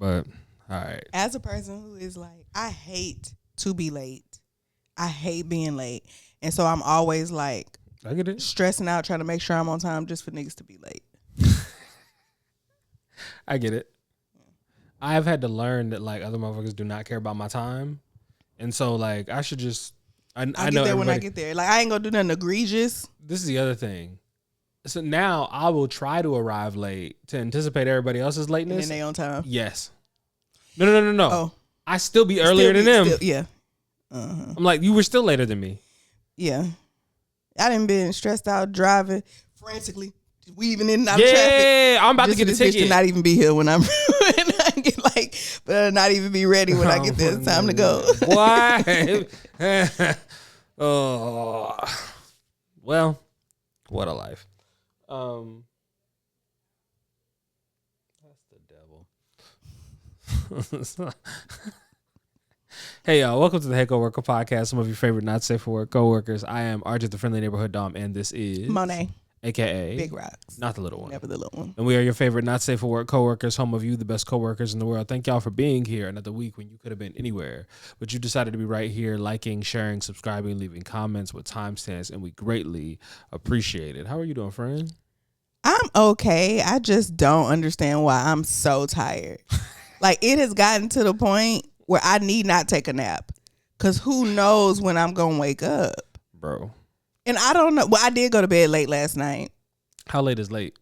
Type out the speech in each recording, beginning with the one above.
But all right. As a person who is like, I hate to be late. I hate being late. And so I'm always like I get it. Stressing out, trying to make sure I'm on time just for niggas to be late. I get it. I've had to learn that like other motherfuckers do not care about my time. And so like I should just I get know there when I get there. Like I ain't gonna do nothing egregious. This is the other thing. So now I will try to arrive late to anticipate everybody else's lateness. And then they on time. Yes. No. Oh. I still be earlier than them. Yeah. I'm like, you were still later than me. Yeah. I done been stressed out driving frantically, weaving in and out of traffic. Yeah, I'm about to get a ticket. To not even be here when I'm when I get like, but not even be ready when I get there. It's time to go. Why? Oh, well, what a life. That's the devil. Hey, y'all. Welcome to the Hey Coworker Podcast. Some of your favorite not safe for work coworkers. I am RJ, the friendly neighborhood Dom, and this is Monet, a.k.a. Big Rocks. Not the little one. Never the little one. And we are your favorite not safe for work coworkers, home of you, the best coworkers in the world. Thank y'all for being here another week when you could have been anywhere. But you decided to be right here, liking, sharing, subscribing, leaving comments with timestamps, and we greatly appreciate it. How are you doing, friend? I'm okay. I just don't understand why I'm so tired. Like, it has gotten to the point where I need not take a nap. Because who knows when I'm going to wake up. Bro. And I don't know. Well, I did go to bed late last night. How late is late?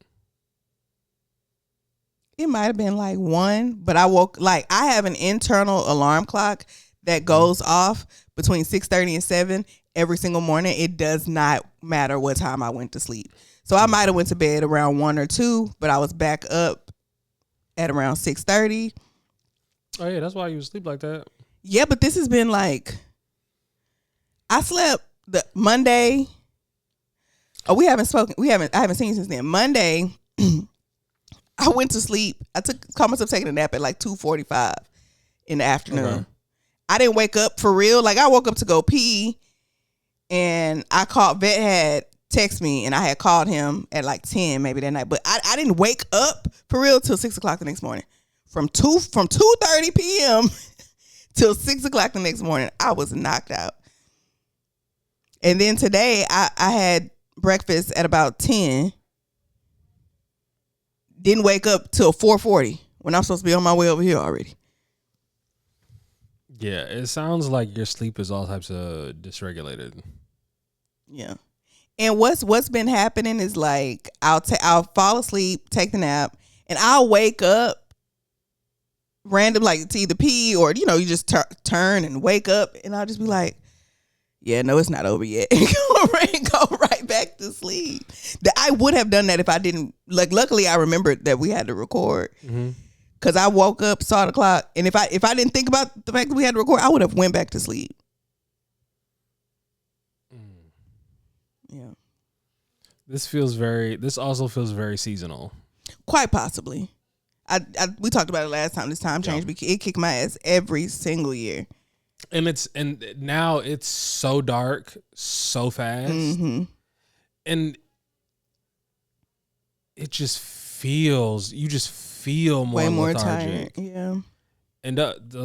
It might have been like 1, but I woke, like, I have an internal alarm clock that goes off between 6:30 and 7 every single morning. It does not matter what time I went to sleep. So I might have went to bed around 1 or 2, but I was back up at around 6:30. Oh, yeah, that's why you sleep like that. Yeah, but this has been like, I slept the Monday. Oh, I haven't seen you since then. Monday, I went to sleep. Called myself taking a nap at like 2:45 in the afternoon. Okay. I didn't wake up for real. Like, I woke up to go pee, and Vet had text me, and I had called him at like 10 maybe that night. But I didn't wake up for real till 6 o'clock the next morning. From 2:30 p.m. till 6 o'clock the next morning, I was knocked out. And then today, I had breakfast at about 10. Didn't wake up till 4:40 when I'm supposed to be on my way over here already. Yeah, it sounds like your sleep is all types of dysregulated. Yeah. And what's been happening is like I'll fall asleep, take the nap, and I'll wake up random, like to either pee or, you just turn and wake up, and I'll just be like, yeah, no, it's not over yet. And go right back to sleep. I would have done that if I didn't. Like, luckily, I remembered that we had to record. Because I woke up, saw the clock, and if I didn't think about the fact that we had to record, I would have went back to sleep. Yeah. This also feels very seasonal. Quite possibly. We talked about it last time. This time change, it kicked my ass every single year. And now it's so dark so fast. Mm-hmm. And it just feels, you just feel more way more lethargic. Tired. Yeah. And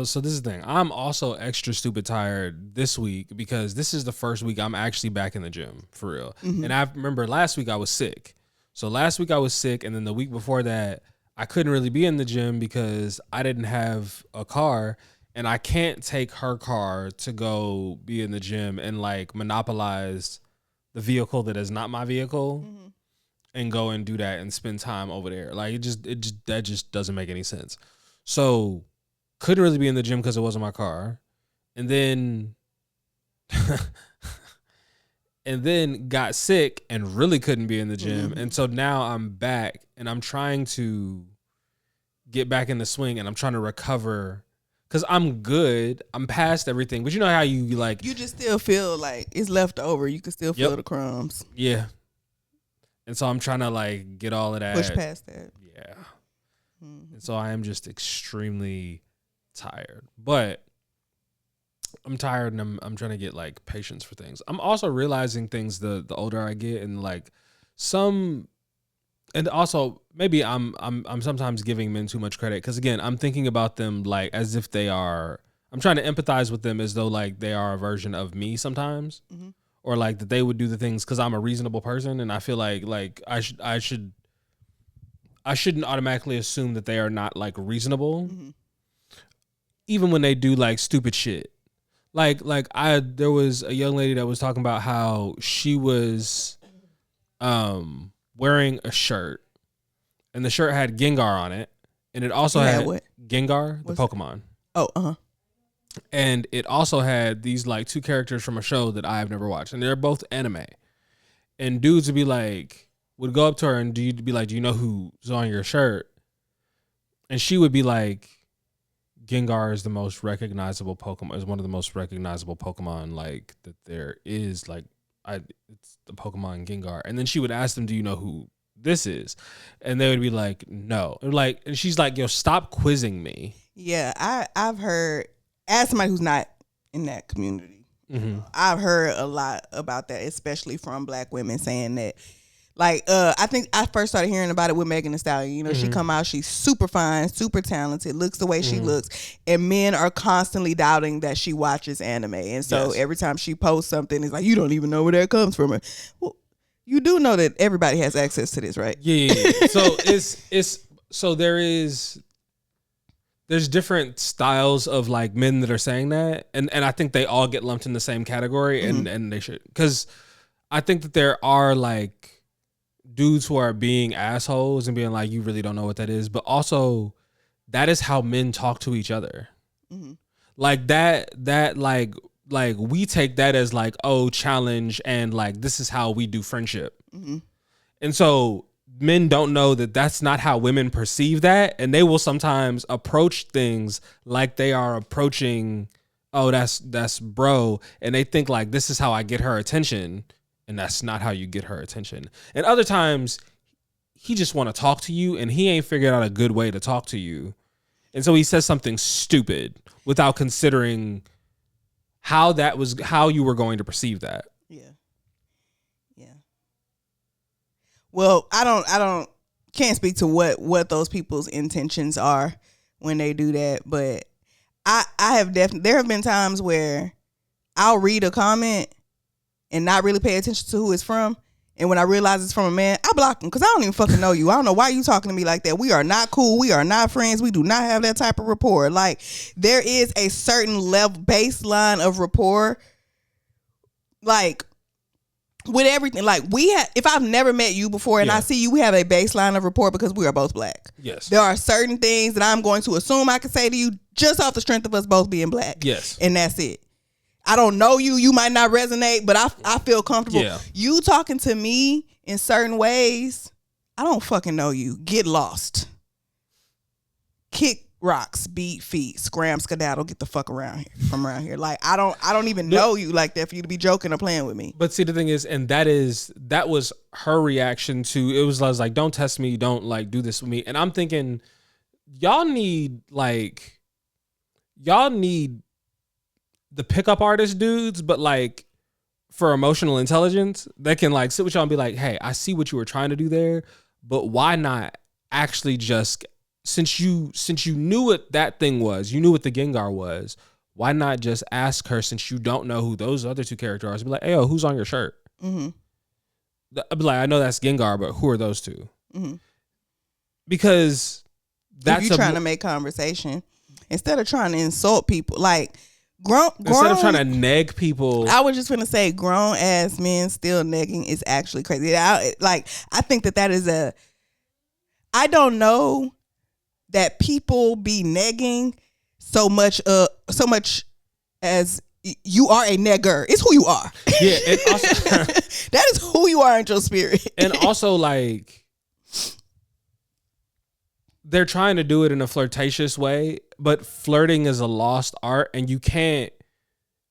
so this is the thing. I'm also extra stupid tired this week because this is the first week I'm actually back in the gym for real. Mm-hmm. And I remember last week I was sick. So last week I was sick, and then the week before that I couldn't really be in the gym because I didn't have a car, and I can't take her car to go be in the gym and like monopolize the vehicle that is not my vehicle and go and do that and spend time over there. Like that just doesn't make any sense. So couldn't really be in the gym because it wasn't my car. And then got sick and really couldn't be in the gym. Mm-hmm. And so now I'm back and I'm trying to get back in the swing, and I'm trying to recover because I'm good. I'm past everything. But you know how you like... You just still feel like it's left over. You can still feel the crumbs. Yeah. And so I'm trying to like get all of that. Push past that. Yeah. Mm-hmm. And so I am just extremely tired. But I'm tired, and I'm trying to get like patience for things. I'm also realizing things the older I get, and like And also, maybe I'm sometimes giving men too much credit because again, I'm thinking about them like as if they are. I'm trying to empathize with them as though like they are a version of me sometimes, or like that they would do the things because I'm a reasonable person, and I feel like I shouldn't automatically assume that they are not like reasonable, even when they do like stupid shit. There was a young lady that was talking about how she was wearing a shirt, and the shirt had Gengar on it, and it also had what? Gengar, the Pokemon. Oh, and it also had these like two characters from a show that I have never watched, and they're both anime. And dudes would go up to her and do you know who's on your shirt? And she would be like, Gengar is the most recognizable Pokemon, is one of the most recognizable Pokemon like that there is. Like it's the Pokemon Gengar. And then she would ask them, do you know who this is? And they would be like, no. And she's like, yo, stop quizzing me. Yeah, I've heard, as somebody who's not in that community, I've heard a lot about that, especially from Black women saying that. Like, I think I first started hearing about it with Megan Thee Stallion. You know, she come out, she's super fine, super talented, looks the way she looks, and men are constantly doubting that she watches anime. And so every time she posts something, it's like, you don't even know where that comes from. Well, you do know that everybody has access to this, right? Yeah. So there's different styles of like men that are saying that, and I think they all get lumped in the same category, and they should, because I think that there are like dudes who are being assholes and being like, you really don't know what that is, but also that is how men talk to each other. Like that like we take that as like, oh, challenge, and like this is how we do friendship. And so men don't know that that's not how women perceive that, and they will sometimes approach things like they are approaching, oh, that's bro, and they think like this is how I get her attention, and that's not how you get her attention. And other times he just want to talk to you, and he ain't figured out a good way to talk to you, and so he says something stupid without considering how you were going to perceive that. Well, I can't speak to what those people's intentions are when they do that, but I have there have been times where I'll read a comment and not really pay attention to who it's from, and when I realize it's from a man, I block him because I don't even fucking know you. I don't know why you talking to me like that. We are not cool. We are not friends. We do not have that type of rapport. Like, there is a certain level baseline of rapport, like, with everything. Like, if I've never met you before and I see you, we have a baseline of rapport because we are both Black. Yes. There are certain things that I'm going to assume I can say to you just off the strength of us both being Black. Yes. And that's it. I don't know you. You might not resonate, but I feel comfortable. Yeah. You talking to me in certain ways, I don't fucking know you. Get lost. Kick rocks, beat feet, scram skedaddle, get the fuck from around here. Like, I don't even know you like that for you to be joking or playing with me. But see, the thing is, and that was her reaction to it. Was like, don't test me, don't like do this with me. And I'm thinking, y'all need the pickup artist dudes, but like for emotional intelligence, that can like sit with y'all and be like, hey, I see what you were trying to do there, but why not actually just, since you knew what that thing was, you knew what the Gengar was, why not just ask her, since you don't know who those other two characters are, be like, hey, yo, who's on your shirt? I'd be like, I know that's Gengar, but who are those two? Because that's if you're trying to make conversation instead of trying to insult people, like instead of trying to neg people. I was just gonna say, grown ass men still negging is actually crazy. I think that is I don't know that people be negging so much as you are a negger. It's who you are. Yeah, and also, that is who you are in your spirit. And also, like, they're trying to do it in a flirtatious way, but flirting is a lost art, and you can't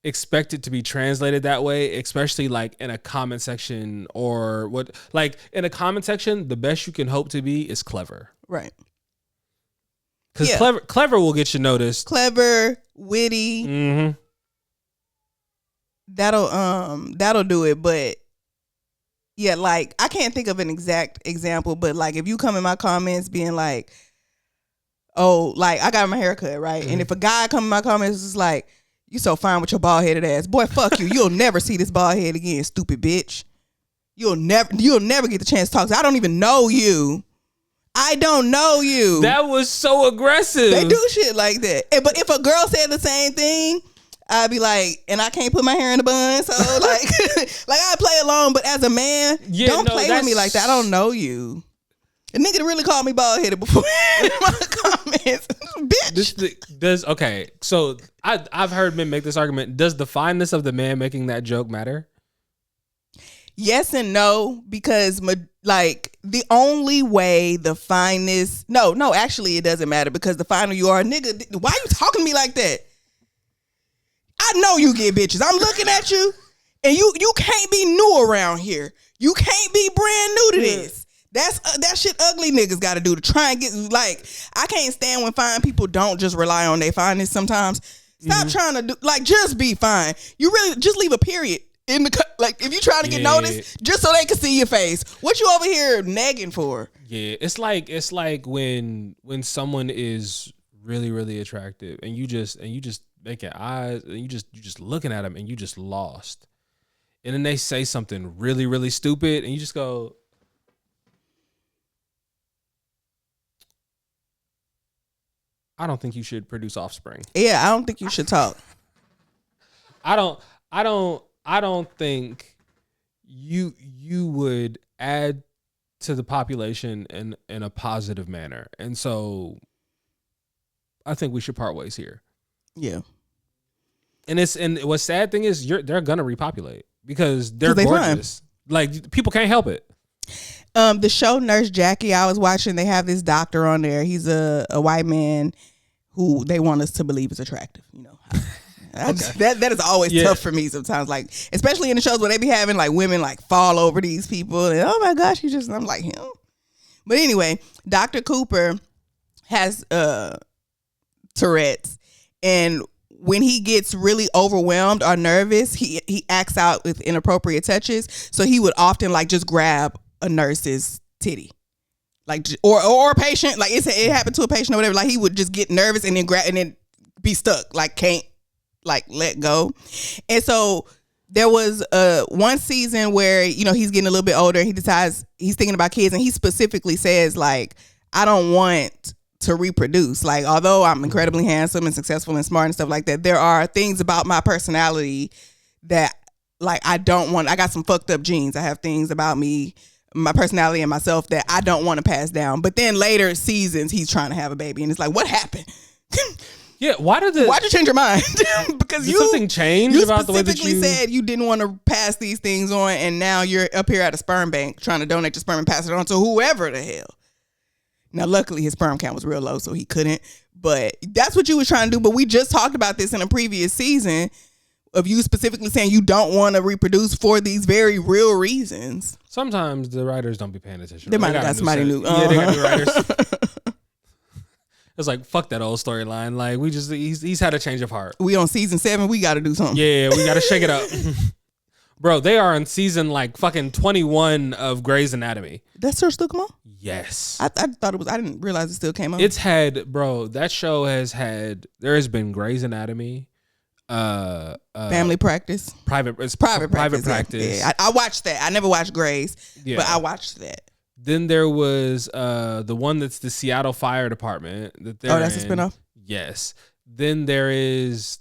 expect it to be translated that way, especially like in a comment section or what. Like, in a comment section, the best you can hope to be is clever, right? Because clever will get you noticed. Clever, witty. That'll do it. But Yeah, like I can't think of an exact example, but like if you come in my comments being like, oh, like I got my haircut, right? And if a guy come in my comments is like, you so fine with your bald headed ass, boy, fuck you. You'll never see this bald head again, stupid bitch. You'll never get the chance to talk. I don't even know you. I don't know you. That was so aggressive. They do shit like that. But if a girl said the same thing, I'd be like, and I can't put my hair in a bun, so like, like I play along. But as a man, don't play with me like that. I don't know you. A nigga really called me bald headed before in my comments, bitch. Okay, so I've heard men make this argument. Does the fineness of the man making that joke matter? Yes and no, because like the only way the fineness, no, actually it doesn't matter, because the finer you are, nigga, why you talking to me like that? I know you get bitches. I'm looking at you, and you can't be new around here. You can't be brand new to this. That shit ugly niggas got to do to try and get, like, I can't stand when fine people don't just rely on their fineness sometimes. Stop trying to do, like, just be fine. You really just leave a period in the, like, if you trying to get noticed, just so they can see your face. What you over here negging for? Yeah, it's like when someone is really, really attractive and you just making eyes and you just looking at them and you just lost, and then they say something really, really stupid and you just go, I don't think you should produce offspring. Yeah, I don't think you should talk. I don't think you would add to the population in a positive manner. And so I think we should part ways here. Yeah. And what's sad thing is they're gonna repopulate because they're gorgeous. Fine. Like, people can't help it. The show Nurse Jackie I was watching, they have this doctor on there. He's a white man who they want us to believe is attractive. You know, that is always tough for me sometimes. Like, especially in the shows where they be having like women like fall over these people, and oh my gosh, I'm like him. But anyway, Dr. Cooper has Tourette's, and when he gets really overwhelmed or nervous, he acts out with inappropriate touches. So he would often like just grab a nurse's titty, like, or a patient. Like it happened to a patient or whatever. Like he would just get nervous and then grab and then be stuck, like can't like let go. And so there was one season where, you know, he's getting a little bit older. He decides he's thinking about kids, and he specifically says like, I don't want to reproduce. Like, although I'm incredibly handsome and successful and smart and stuff like that, there are things about my personality that like I don't want. I got some fucked up genes. I have things about me, my personality and myself, that I don't want to pass down. But then later seasons he's trying to have a baby, and it's like, what happened? Yeah, why'd you change your mind? Because something changed about the way that you specifically said you didn't want to pass these things on, and now you're up here at a sperm bank trying to donate your sperm and pass it on to whoever the hell. Now, luckily, his sperm count was real low, so he couldn't. But that's what you was trying to do. But we just talked about this in a previous season of you specifically saying you don't want to reproduce for these very real reasons. Sometimes the writers don't be paying attention. They might have got somebody new. Yeah, they got new writers. It's like, fuck that old storyline. Like, he's had a change of heart. We on season 7. We got to do something. Yeah, we got to shake it up. Bro, they are on season like fucking 21 of Grey's Anatomy. That still come on? Yes. I thought it was, I didn't realize it still came on. It's had, bro, that show there has been Grey's Anatomy, Family Practice. Private Practice. Yeah. I watched that. I never watched Grey's, but I watched that. Then there was the one that's the Seattle Fire Department. That's a spinoff? Yes. Then there's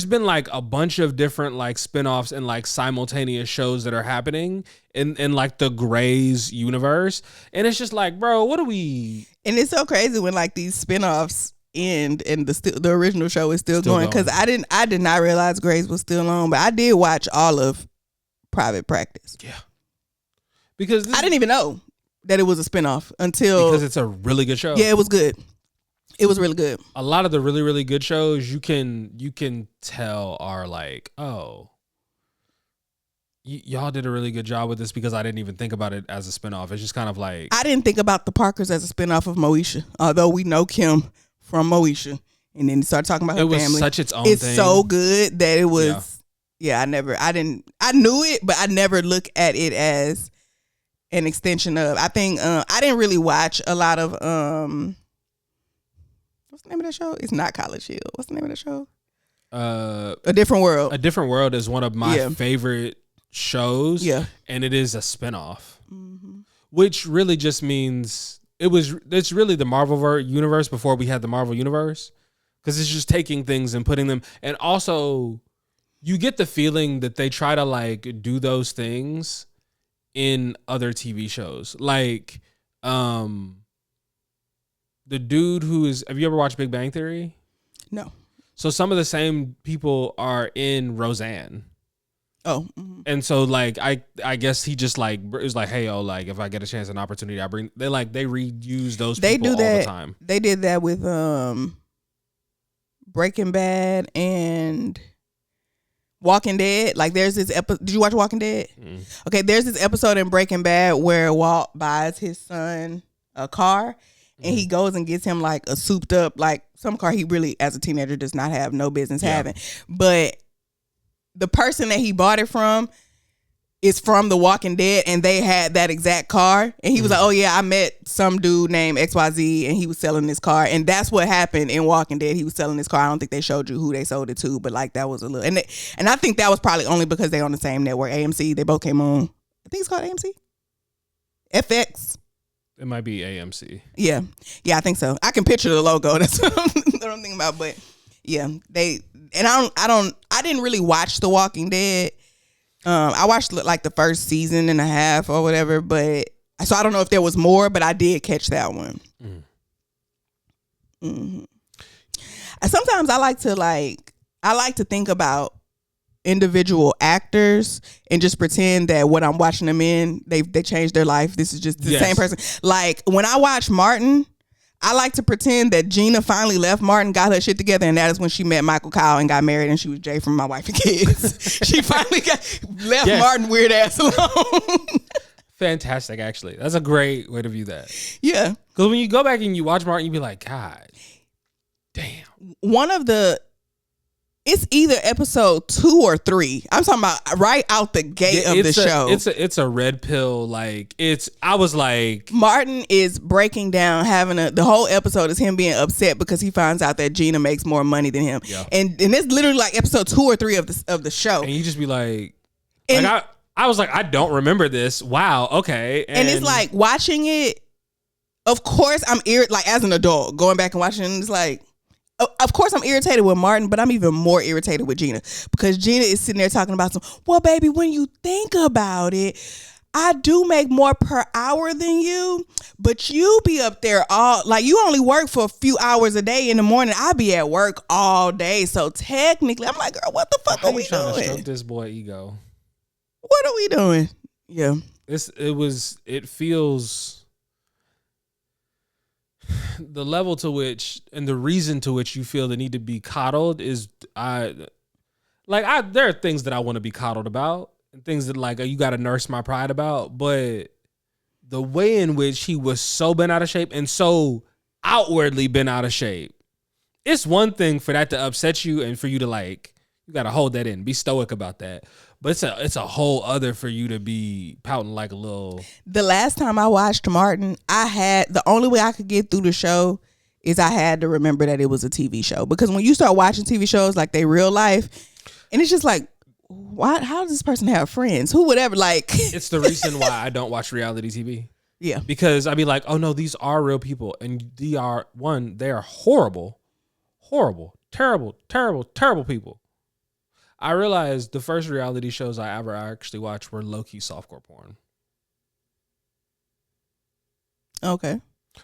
been like a bunch of different like spinoffs and like simultaneous shows that are happening in like the Grey's universe. And it's just like, bro, what are we? And it's so crazy when like these spinoffs end and the original show is still going. Because I did not realize Grey's was still on, but I did watch all of Private Practice. Yeah. Because I didn't even know that it was a spinoff because it's a really good show. Yeah, it was good. It was really good. A lot of the really, really good shows you can tell are like, oh, y'all did a really good job with this, because I didn't even think about it as a spinoff. It's just kind of like, I didn't think about the Parkers as a spinoff of Moesha, although we know Kim from Moesha, and then started talking about her family. It was such its own thing. It's so good that it was. Yeah. yeah, I knew it, but I never look at it as an extension of. I think I didn't really watch a lot of what's the name of that show? It's not College Hill. What's the name of that show? A Different World. A Different World is one of my favorite shows. Yeah. And it is a spinoff. Which really just means it's really the Marvel universe before we had the Marvel universe. Because it's just taking things and putting them, and also you get the feeling that they try to like do those things in other TV shows. Like the dude have you ever watched Big Bang Theory? No. So some of the same people are in Roseanne. Oh. And so like I guess he just like is like, hey, yo, like if I get a chance and opportunity, they reuse those people all the time. They did that with Breaking Bad and Walking Dead. Like there's this episode. Did you watch Walking Dead? Okay, there's this episode in Breaking Bad where Walt buys his son a car and he goes and gets him like a souped up, like some car he really as a teenager does not have no business having. But the person that he bought it from is from The Walking Dead, and they had that exact car. And he was like, oh yeah, I met some dude named XYZ and he was selling this car. And that's what happened in Walking Dead. He was selling this car. I don't think they showed you who they sold it to, but like that was a little, and I think that was probably only because they on the same network, AMC. They both came on, I think it's called AMC? FX. It might be AMC. Yeah. Yeah, I think so. I can picture the logo. That's what I'm thinking about. But yeah, I didn't really watch The Walking Dead. I watched like the first season and a half or whatever, but so I don't know if there was more, but I did catch that one. Sometimes I like to think about individual actors and just pretend that what I'm watching them in, they changed their life. This is just the same person. Like when I watch Martin, I like to pretend that Gina finally left Martin, got her shit together, and that is when she met Michael Kyle and got married, and she was Jay from My Wife and Kids. She finally left Martin weird ass alone. Fantastic, actually. That's a great way to view that. Yeah. Because when you go back and you watch Martin, you be like, God damn. It's either episode 2 or 3. I'm talking about right out the gate of the show. It's a red pill. Like I was like, Martin is breaking down, the whole episode is him being upset because he finds out that Gina makes more money than him. Yeah. And it's literally like episode 2 or 3 of the show. And you just be like I was like, I don't remember this. Wow. Okay. And it's like watching it. Of course, I'm like as an adult going back and watching it, it's like, of course I'm irritated with Martin, but I'm even more irritated with Gina because Gina is sitting there talking about well, baby, when you think about it, I do make more per hour than you, but you be up there you only work for a few hours a day in the morning. I be at work all day. So technically, I'm like, girl, what the fuck are we trying doing? To stroke this boy ego. What are we doing? Yeah. It feels the level to which and the reason to which you feel the need to be coddled is there are things that I want to be coddled about and things that like you got to nurse my pride about, but the way in which he was so bent out of shape and so outwardly bent out of shape, it's one thing for that to upset you and for you to like you got to hold that in, be stoic about that. But it's a whole other for you to be pouting like a little. The last time I watched Martin, the only way I could get through the show is I had to remember that it was a TV show. Because when you start watching TV shows like they real life, and it's just like, how does this person have friends? Who would ever like? It's the reason why I don't watch reality TV. Yeah. Because I'd be like, oh no, these are real people. And they are horrible, terrible, terrible, terrible people. I realized the first reality shows I ever actually watched were low-key softcore porn. Okay.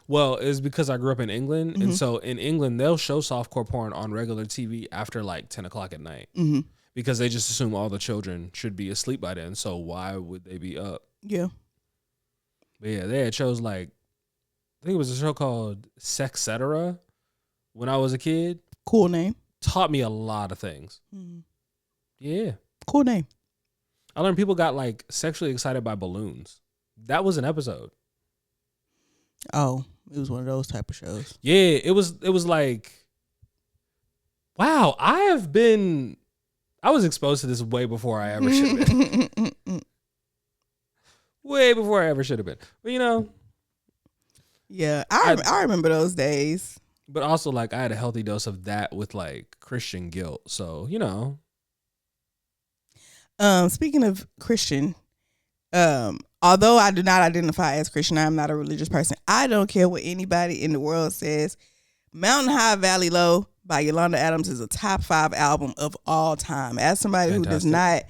Well, it's because I grew up in England. And so in England, they'll show softcore porn on regular TV after like 10 o'clock at night. Because they just assume all the children should be asleep by then. So why would they be up? Yeah. But yeah, they had shows like, I think it was a show called Sexcetera when I was a kid. Cool name. Taught me a lot of things. Yeah. Cool name. I learned people got like sexually excited by balloons. That was an episode. Oh, it was one of those type of shows. Yeah, it was like, wow, I have been I was exposed to this way before I ever should have been. Way before I ever should have been. But you know. Yeah, I remember those days. But also, like, I had a healthy dose of that with like Christian guilt. So, you know. Speaking of Christian, although I do not identify as Christian, I am not a religious person. I don't care what anybody in the world says. Mountain High, Valley Low by Yolanda Adams is a top 5 album of all time. As somebody who does not,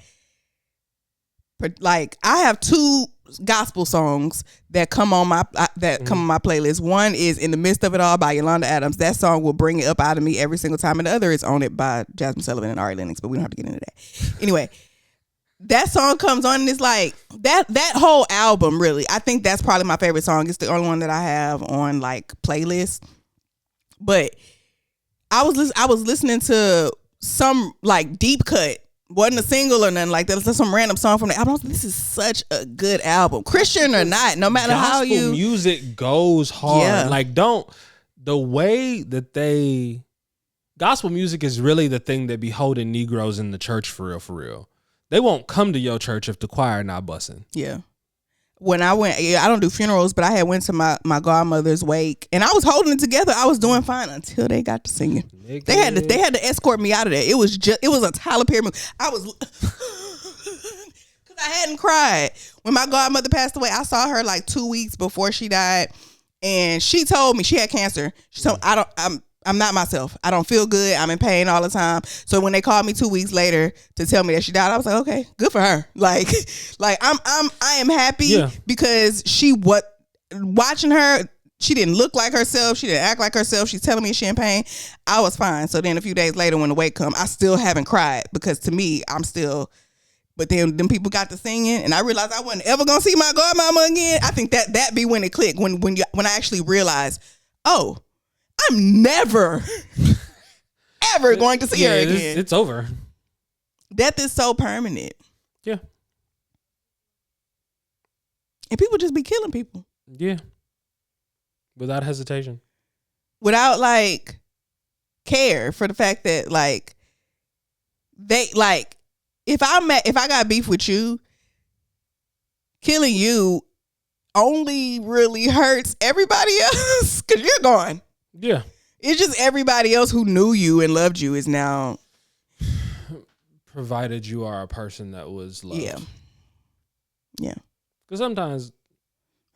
like, I have 2 gospel songs that come on my playlist. One is In the Midst of It All by Yolanda Adams. That song will bring it up out of me every single time. And the other is On It by Jasmine Sullivan and Ari Lennox, but we don't have to get into that. Anyway, that song comes on and it's like that whole album, really. I think that's probably my favorite song. It's the only one that I have on like playlist. But I was listening to some like deep cut. Wasn't a single or nothing like that. It's just some random song from the album. This is such a good album, Christian or not. No matter how you music goes hard. Yeah. Like the way that gospel music is really the thing that be holding Negroes in the church for real. They won't come to your church if the choir not bussing. Yeah. When I went, I don't do funerals, but I had went to my godmother's wake, and I was holding it together. I was doing fine until they got to singing. They had to escort me out of there. It was a Tyler Perry movie. I was because I hadn't cried when my godmother passed away. I saw her like 2 weeks before she died, and she told me she had cancer. She told me, I'm not myself. I don't feel good. I'm in pain all the time. So when they called me 2 weeks later to tell me that she died, I was like, okay, good for her. Like I am happy because watching her, she didn't look like herself. She didn't act like herself. She's telling me she in pain. I was fine. So then a few days later when the wake come, I still haven't cried because to me, I'm still. But then them people got to singing, and I realized I wasn't ever gonna see my godmama again. I think that be when it clicked when I actually realized, oh, I'm never, ever going to see her again. It's over. Death is so permanent. Yeah. And people just be killing people. Yeah. Without hesitation. Without, like, care for the fact that, like, they, like, if I got beef with you, killing you only really hurts everybody else because you're gone. Yeah. It's just everybody else who knew you and loved you is now. Provided you are a person that was loved. Yeah. Yeah. Because sometimes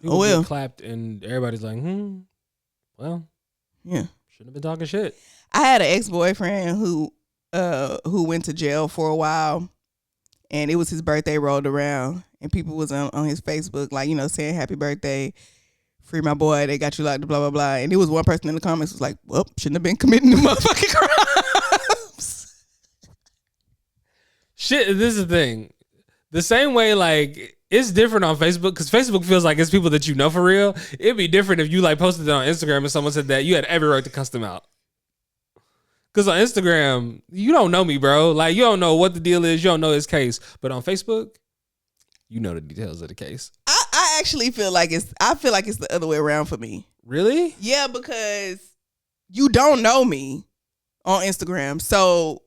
people get clapped and everybody's like, well, yeah, shouldn't have been talking shit. I had an ex-boyfriend who went to jail for a while, and it was his birthday rolled around, and people was on his Facebook, like, you know, saying happy birthday. Free my boy, they got you locked, blah, blah, blah. And there was one person in the comments was like, well, shouldn't have been committing the motherfucking crimes. Shit, this is the thing. The same way, like, it's different on Facebook because Facebook feels like it's people that you know for real. It'd be different if you, like, posted it on Instagram and someone said that. You had every right to cuss them out. Because on Instagram, you don't know me, bro. Like, you don't know what the deal is. You don't know his case. But on Facebook, you know the details of the case. I actually feel like it's the other way around for me. Really? Yeah, because you don't know me on Instagram. So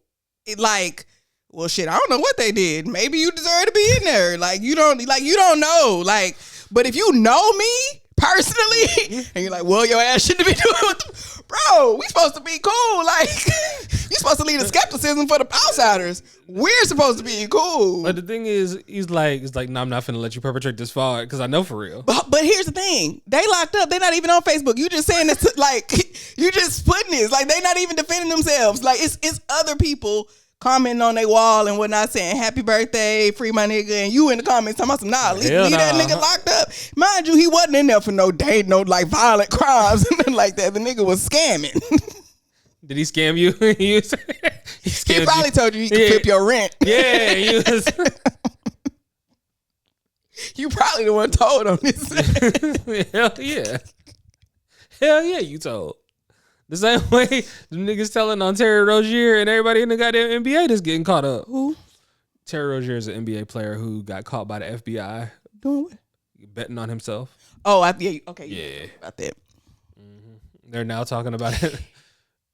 it like, well, shit, I don't know what they did. Maybe you deserve to be in there. Like you don't know. Like, but if you know me personally and you're like, well, your ass shouldn't be doing what bro, we supposed to be cool. Like, you supposed to leave the skepticism for the outsiders. We're supposed to be cool. But the thing is, he's like, no, I'm not finna let you perpetrate this fraud because I know for real. But here's the thing. They locked up. They're not even on Facebook. You just saying this, like, you just putting this. Like, they not even defending themselves. Like, it's other people commenting on their wall and whatnot saying, happy birthday, free my nigga. And you in the comments talking about some, leave that nigga locked up. Mind you, he wasn't in there for no like violent crimes and nothing like that. The nigga was scamming. Did he scam you? he probably told you he could flip your rent. Yeah, he was. You probably the one told on this. Hell yeah. Hell yeah, you told. The same way the niggas telling on Terry Rozier and everybody in the goddamn NBA that's getting caught up. Who? Terry Rozier is an NBA player who got caught by the FBI. Doing what? Betting on himself. Oh, okay. Yeah. About that. Mm-hmm. They're now talking about it.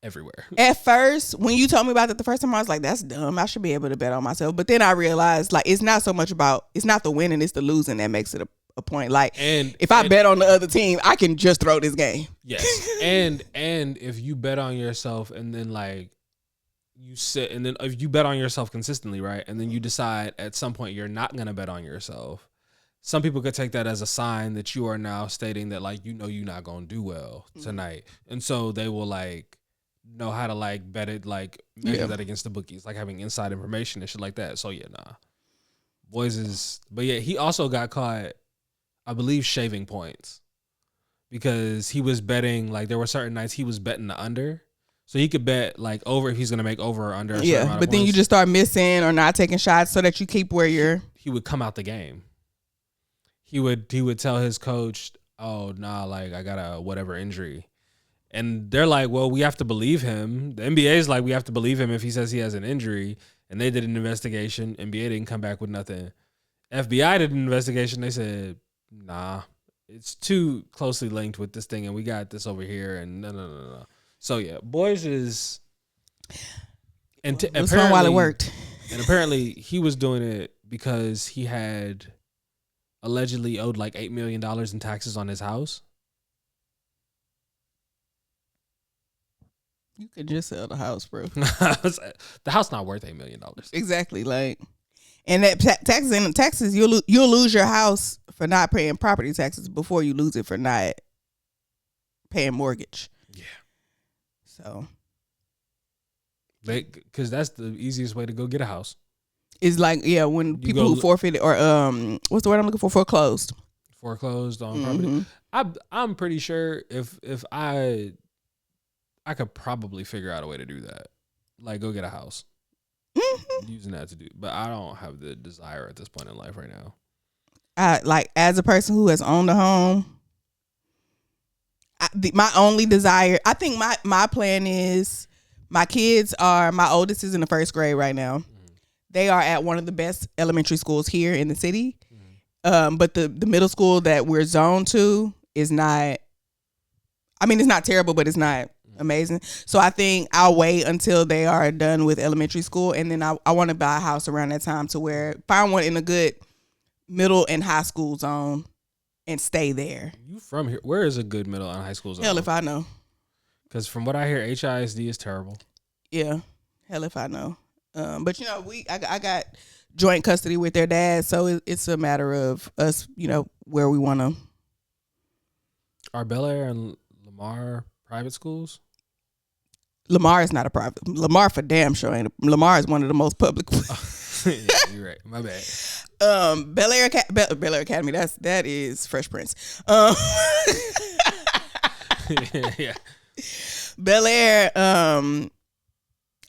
everywhere. At first, when you told me about it the first time, I was like, that's dumb. I should be able to bet on myself. But then I realized, like, it's not so much about, it's not the winning, it's the losing that makes it a point. Like, if I bet on the other team, I can just throw this game. Yes. and if you bet on yourself and then, like, you sit, and then if you bet on yourself consistently, right, and then you decide at some point you're not going to bet on yourself, some people could take that as a sign that you are now stating that, like, you're not going to do well tonight. And so they will, like, know how to, like, bet it, like, measure that against the bookies, like having inside information and shit like that. So, yeah, nah. Boys is, but yeah, he also got caught, I believe, shaving points because he was betting, like, there were certain nights he was betting the under. So he could bet, like, over if he's going to make over or under a certain amount of but then points. you just start missing or not taking shots so that you keep where you're. He would come out the game. He would tell his coach, oh, nah, like, I got a whatever injury. And they're like, well, we have to believe him. The NBA is like, we have to believe him if he says he has an injury. And they did an investigation. NBA didn't come back with nothing. FBI did an investigation. They said, nah, it's too closely linked with this thing, and we got this over here, and no. So, yeah, boys is... And it was fun while it worked. And apparently he was doing it because he had allegedly owed like $8 million in taxes on his house. You could just sell the house, bro. The house not worth $8 million. Exactly, like, and that taxes, you'll lose your house for not paying property taxes before you lose it for not paying mortgage. Yeah. So, because that's the easiest way to go get a house. It's like, yeah, when people who forfeited or what's the word I'm looking for? Foreclosed on property. I'm pretty sure if I could probably figure out a way to do that, like go get a house, using that to do. But I don't have the desire at this point in life right now. Like, as a person who has owned a home, my only desire, I think my plan is, my oldest is in the first grade right now. Mm-hmm. They are at one of the best elementary schools here in the city. Mm-hmm. But the middle school that we're zoned to is not, I mean, it's not terrible, but it's not amazing. So I think I'll wait until they are done with elementary school, and then I want to buy a house around that time to where find one in a good middle and high school zone and stay there. You from here? Where is a good middle and high school zone? Hell if I know. Because from what I hear, HISD is terrible. Yeah, hell if I know. But I got joint custody with their dad, so it's a matter of us, where we want to. Are Bel Air and Lamar private schools? Lamar is not a private. Lamar for damn sure ain't. Lamar is one of the most public. Yeah, you're right. My bad. Bel Air Academy. That is Fresh Prince. Yeah. Bel Air. I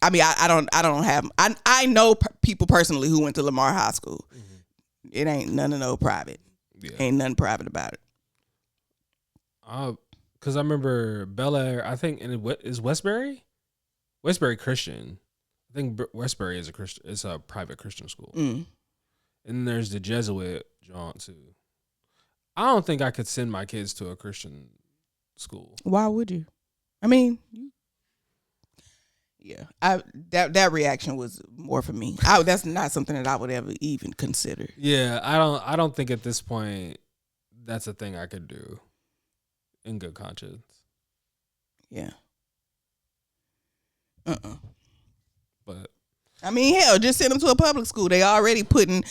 mean, I don't have. I know people personally who went to Lamar High School. Mm-hmm. It ain't none of no private. Yeah. Ain't nothing private about it. Because I remember Bel Air. I think is Westbury Christian. I think Westbury is a Christian. It's a private Christian school. Mm. And then there's the Jesuit John too. I don't think I could send my kids to a Christian school. Why would you? I mean, yeah. That reaction was more for me. That's not something that I would ever even consider. Yeah, I don't think at this point that's a thing I could do in good conscience. Yeah. But I mean, hell, just send them to a public school. They already putting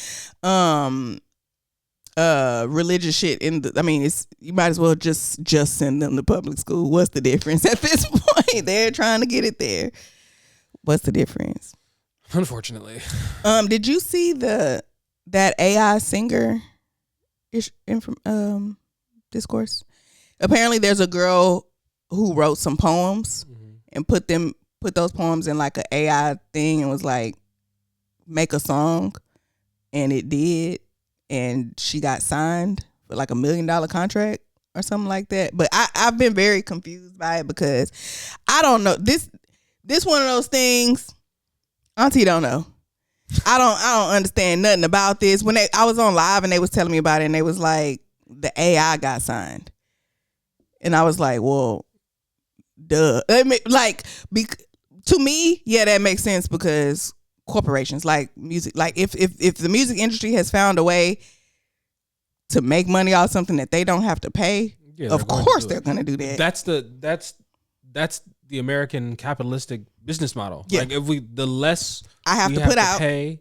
religious shit in the. I mean, you might as well just send them to public school. What's the difference at this point? They're trying to get it there. What's the difference? Unfortunately. Did you see that AI singer discourse? Apparently, there's a girl who wrote some poems and put those poems in like an AI thing and was like, make a song, and it did, and she got signed for like $1 million contract or something like that. But I've been very confused by it because I don't know. This one of those things, Auntie don't know. I don't understand nothing about this. When I was on live and they was telling me about it, and they was like, the AI got signed. And I was like, well, duh. To me, yeah, that makes sense because corporations like music, like if the music industry has found a way to make money off something that they don't have to pay, of course they're going to do that. That's the American capitalistic business model. Yeah. Like if the less I have to put out, pay,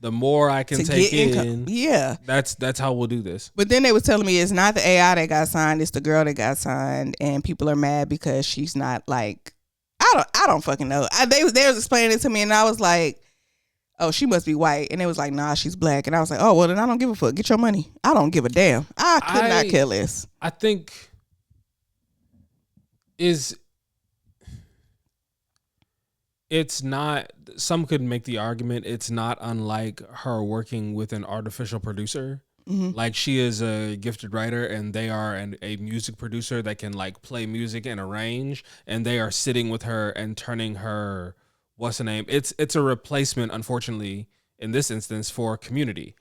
the more I can take in. Yeah, that's how we'll do this. But then they was telling me it's not the AI that got signed, it's the girl that got signed, and people are mad because she's not like, I don't fucking know. They was explaining it to me, and I was like, oh, she must be white, and it was like, nah, she's black, and I was like, oh, well, then I don't give a fuck. Get your money. I don't give a damn. I could not care less. I think it's not. Some could make the argument it's not unlike her working with an artificial producer. Mm-hmm. Like she is a gifted writer and they are a music producer that can like play music and arrange, and they are sitting with her and turning her, what's the name? It's a replacement, unfortunately, in this instance for Community.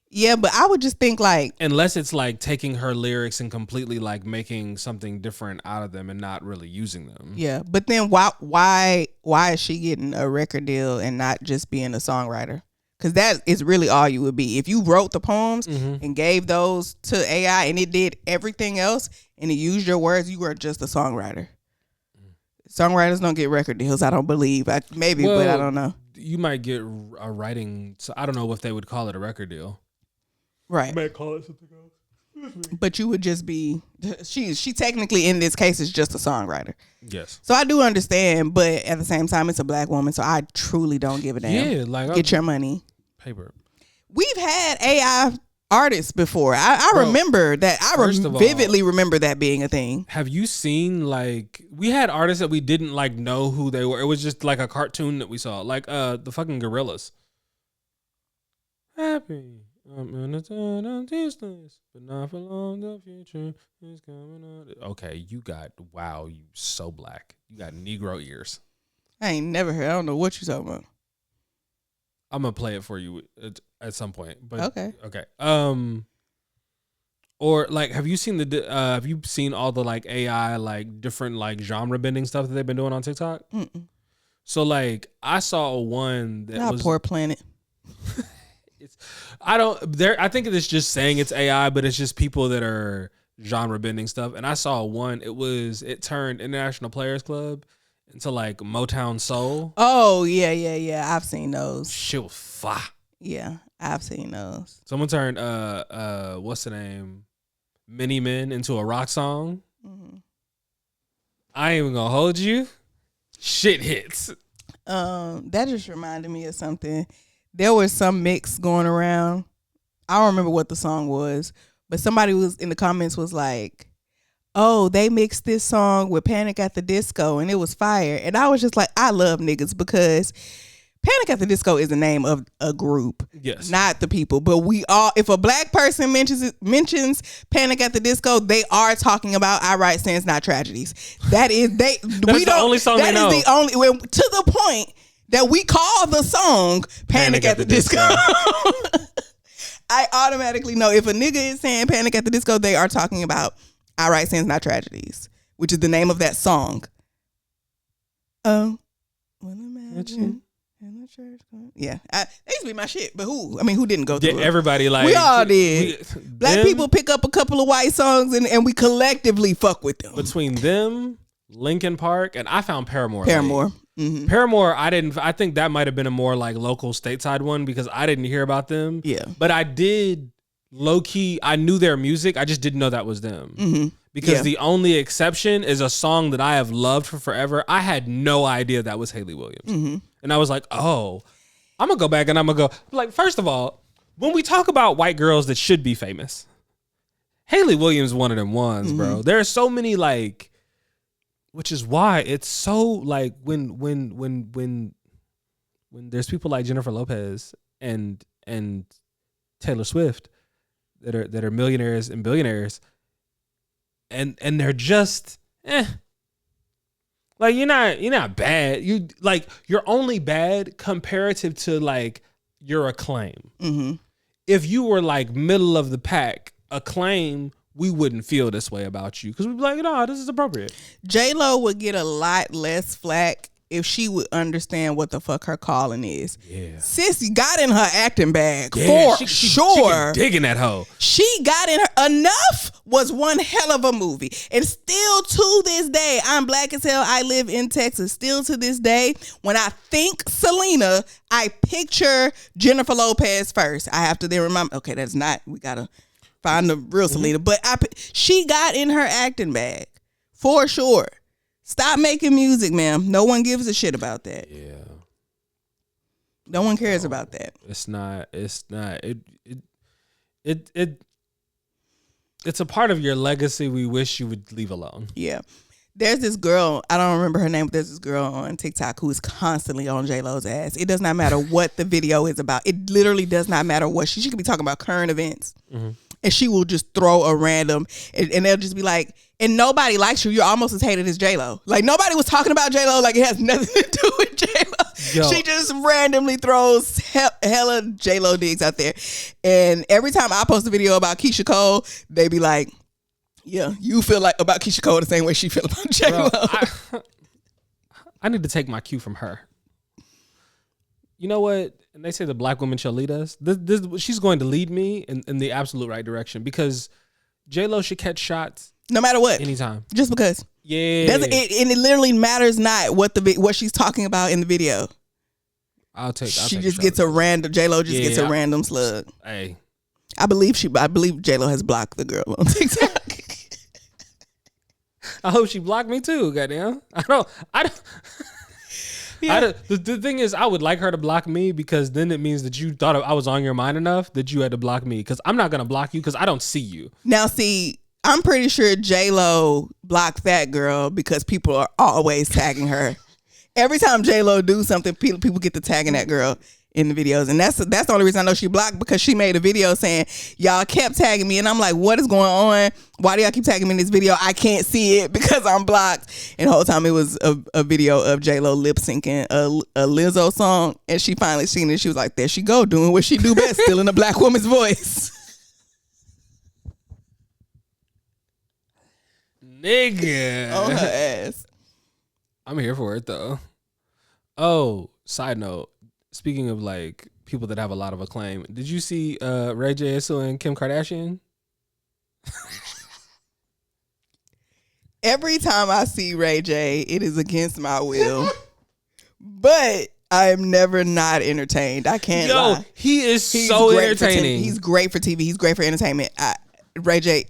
Yeah, but I would just think like, unless it's like taking her lyrics and completely like making something different out of them and not really using them. Yeah, but then why is she getting a record deal and not just being a songwriter? Because that is really all you would be. If you wrote the poems and gave those to AI and it did everything else and it used your words, you were just a songwriter. Songwriters don't get record deals, I don't believe. But I don't know. You might get a writing, so I don't know if they would call it a record deal. Right. You might call it something else. But you would just be, she technically in this case is just a songwriter. Yes. So I do understand, but at the same time, it's a black woman, so I truly don't give a damn. Yeah, like get your money. Paper. We've had AI artists before. I remember that. Vividly remember that being a thing. Have you seen like we had artists that we didn't like know who they were? It was just like a cartoon that we saw, like the fucking Gorillas. Happy. I'm gonna turn on Tuesdays, but not for long. The future is coming on. Okay, you so black. You got Negro ears. I ain't never heard. I don't know what you talking about. I'm gonna play it for you at some point. But okay. Or like, have you seen all the like AI like different like genre bending stuff that they've been doing on TikTok? Mm-mm. So like, I saw one that was Poor Planet. I think it's just saying it's AI, but it's just people that are genre bending stuff. And I saw one, it turned International Players Club into like Motown Soul. Oh, yeah. I've seen those. Shit was fire. Yeah, I've seen those. Someone turned what's the name? Mini Men into a rock song. Mm-hmm. I ain't even gonna hold you. Shit hits. That just reminded me of something. There was some mix going around. I don't remember what the song was, but somebody was in the comments was like, oh, they mixed this song with Panic at the Disco and it was fire. And I was just like, I love niggas because Panic at the Disco is the name of a group. Yes. Not the people. But we all, if a black person mentions Panic at the Disco, they are talking about I Write Sins, Not Tragedies. That is the only song they know. That is the only, to the point that we call the song Panic at the Disco. I automatically know if a nigga is saying Panic at the Disco, they are talking about I Write Sins, Not Tragedies, which is the name of that song. Imagine in the church. Yeah, that used to be my shit. But who didn't go through it? Everybody like. We all did. Black people pick up a couple of white songs and we collectively fuck with them. Between them, Linkin Park, and I found Paramore. Mm-hmm. Paramore, I think that might have been a more like local stateside one because I didn't hear about them. Yeah. But I did low key, I knew their music. I just didn't know that was them. Mm-hmm. Because the only exception is a song that I have loved for forever. I had no idea that was Hayley Williams. Mm-hmm. And I was like, oh, I'm going to go back and I'm going to go. Like, first of all, when we talk about white girls that should be famous, Hayley Williams is one of them ones, bro. There are so many like, which is why it's so like when there's people like Jennifer Lopez and Taylor Swift that are millionaires and billionaires and they're just like you're not bad. You're only bad comparative to like your acclaim. Mm-hmm. If you were like middle of the pack, acclaim we wouldn't feel this way about you because we'd be like, no, this is appropriate. J-Lo would get a lot less flack if she would understand what the fuck her calling is. Yeah. Sis got in her acting bag Yeah, for she sure. digging that hoe. She got in her. Enough was one hell of a movie. And still to this day, I'm black as hell. I live in Texas. Still to this day, when I think Selena, I picture Jennifer Lopez first. I have to then remind, okay, that's not, we got to find the real Selena. But she got in her acting bag for sure. Stop making music, ma'am. No one gives a shit about that. Yeah. No one cares about that. It's a part of your legacy we wish you would leave alone. Yeah. There's this girl, I don't remember her name, but there's this girl on TikTok who is constantly on J-Lo's ass. It does not matter what the video is about. It literally does not matter what. She could be talking about current events. Mm-hmm. And she will just throw a random, and they'll just be like, and nobody likes you. You're almost as hated as J-Lo. Like, nobody was talking about J-Lo like it has nothing to do with J-Lo. She just randomly throws hella J-Lo digs out there. And every time I post a video about Keisha Cole, they be like, yeah, you feel like about Keisha Cole the same way she feel about J-Lo. Bro, I need to take my cue from her. You know what? And they say the black woman shall lead us. She's going to lead me in the absolute right direction because J-Lo should catch shots no matter what, anytime, just because. Yeah, and it literally matters not what she's talking about in the video. She just gets a random. J-Lo just gets a random slug. Hey, I believe J-Lo has blocked the girl on TikTok. I hope she blocked me too. Goddamn, I don't. Yeah. The thing is, I would like her to block me because then it means that you thought I was on your mind enough that you had to block me because I'm not going to block you because I don't see you. Now, see, I'm pretty sure J-Lo blocked that girl because people are always tagging her. Every time J-Lo do something, people get to tagging that girl in the videos. And that's the only reason I know she blocked, because she made a video saying, y'all kept tagging me. And I'm like, what is going on? Why do y'all keep tagging me in this video? I can't see it because I'm blocked. And the whole time it was a video of J-Lo lip syncing a Lizzo song. And she finally seen it. She was like, there she go, doing what she do best, still in a black woman's voice. Nigga. On her ass. I'm here for it though. Oh, side note. Speaking of like people that have a lot of acclaim, did you see Ray J and Kim Kardashian? Every time I see Ray J, it is against my will. But I am never not entertained. I can't lie. He's so entertaining. He's great for TV. He's great for entertainment. Ray J,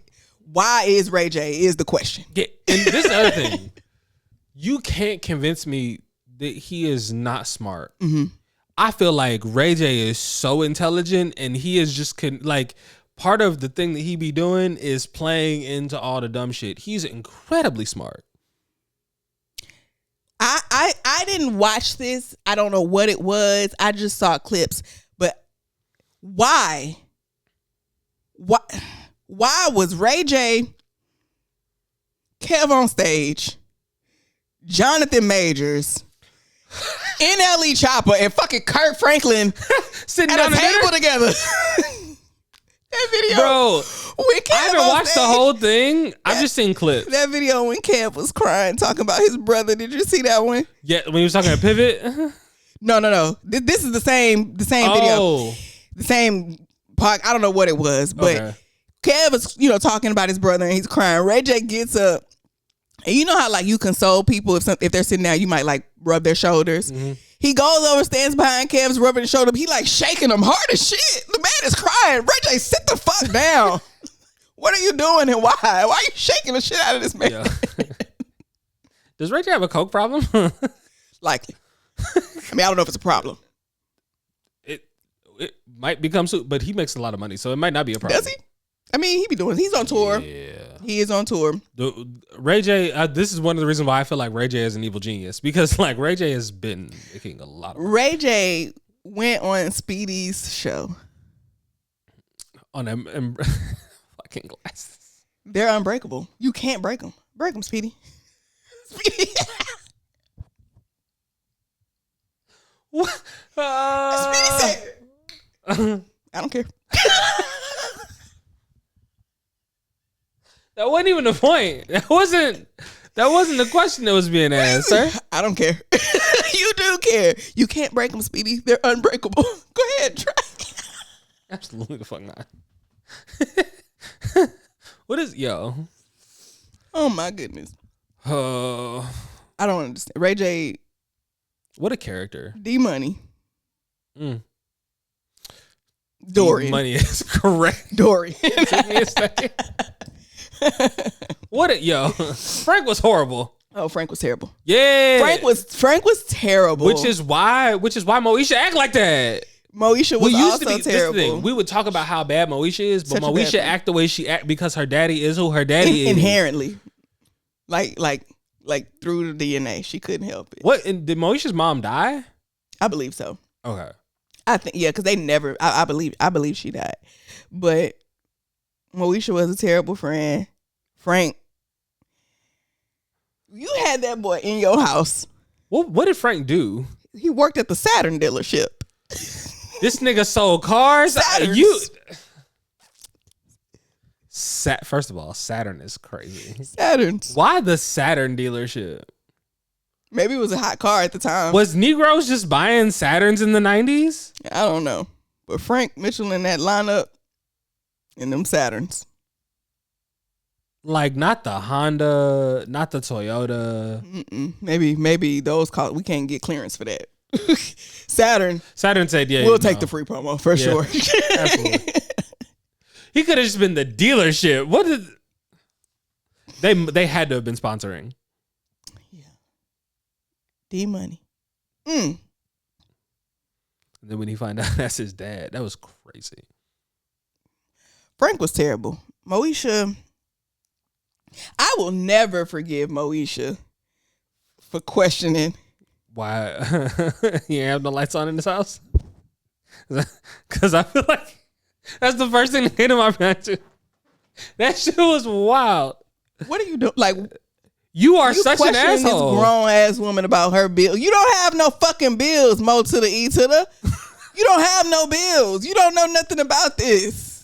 why is Ray J is the question. Yeah, and this is the other thing. You can't convince me that he is not smart. Mm-hmm. I feel like Ray J is so intelligent, and he is just like part of the thing that he be doing is playing into all the dumb shit. He's incredibly smart. I didn't watch this. I don't know what it was. I just saw clips. But why? Why was Ray J, Kev on stage, Jonathan Majors, NLE Chopper, and fucking Kirk Franklin sitting at a table together? That video, bro. I haven't watched the whole thing. I've just seen clips. That video when Kev was crying, talking about his brother. Did you see that one? Yeah, when he was talking about Pivot. No. This is the same video, the same part. I don't know what it was, but Kev is talking about his brother and he's crying. Ray J gets up, and you know how like you console people if they're sitting down, you might like rub their shoulders. Mm-hmm. He goes over, stands behind Kev's, rubbing his shoulder. He like shaking him hard as shit. The man is crying. Ray J, sit the fuck down. What are you doing and why? Why are you shaking the shit out of this man? Yeah. Does Ray J have a coke problem? Likely. I mean, I don't know if it's a problem. It might become soon, but he makes a lot of money, so it might not be a problem. Does he? I mean, he's on tour. Yeah. He is on tour. Ray J, this is one of the reasons why I feel like Ray J is an evil genius, because like Ray J has been making a lot of money. Ray J went on Speedy's show. On them fucking glasses. They're unbreakable. You can't break them. Break them, Speedy. Speedy. What? Speedy said, I don't care. That wasn't even the point. That wasn't the question that was being asked, sir. I don't care. You do care. You can't break them, Speedy. They're unbreakable. Go ahead, try. Absolutely the fuck not. What is Oh my goodness. I don't understand. Ray J. What a character. D Money. Dorian. D Money is correct. Dorian. Frank was horrible. Oh, Frank was terrible. Yeah. Frank was terrible. Which is why Moesha act like that. Moesha was also terrible. We would talk about how bad Moesha is, but Moesha act the way she act because her daddy is who her daddy is. Inherently. Like through the DNA. She couldn't help it. What? And did Moesha's mom die? I believe so. Okay. I think, because they never, I believe she died. But Moesha was a terrible friend. Frank, you had that boy in your house. What did Frank do? He worked at the Saturn dealership. This nigga sold cars. First of all, Saturn is crazy. Saturns. Why the Saturn dealership? Maybe it was a hot car at the time. Was Negroes just buying Saturns in the 90s? I don't know. But Frank Mitchell in that lineup in them Saturns. Like, not the Honda, not the Toyota. Maybe those cars, we can't get clearance for that. Saturn said, yeah. We'll take the free promo for sure. Absolutely. He could have just been the dealership. What did they had to have been sponsoring? Yeah. D Money. And then when he find out that's his dad, that was crazy. Frank was terrible. Moesha, I will never forgive Moesha for questioning why you ain't have no lights on in this house. Because I feel like that's the first thing that came to my mind. That shit was wild. What are you doing? Like, you are such an asshole. This grown ass woman about her bill. You don't have no fucking bills, Mo to the E to the. You don't have no bills. You don't know nothing about this.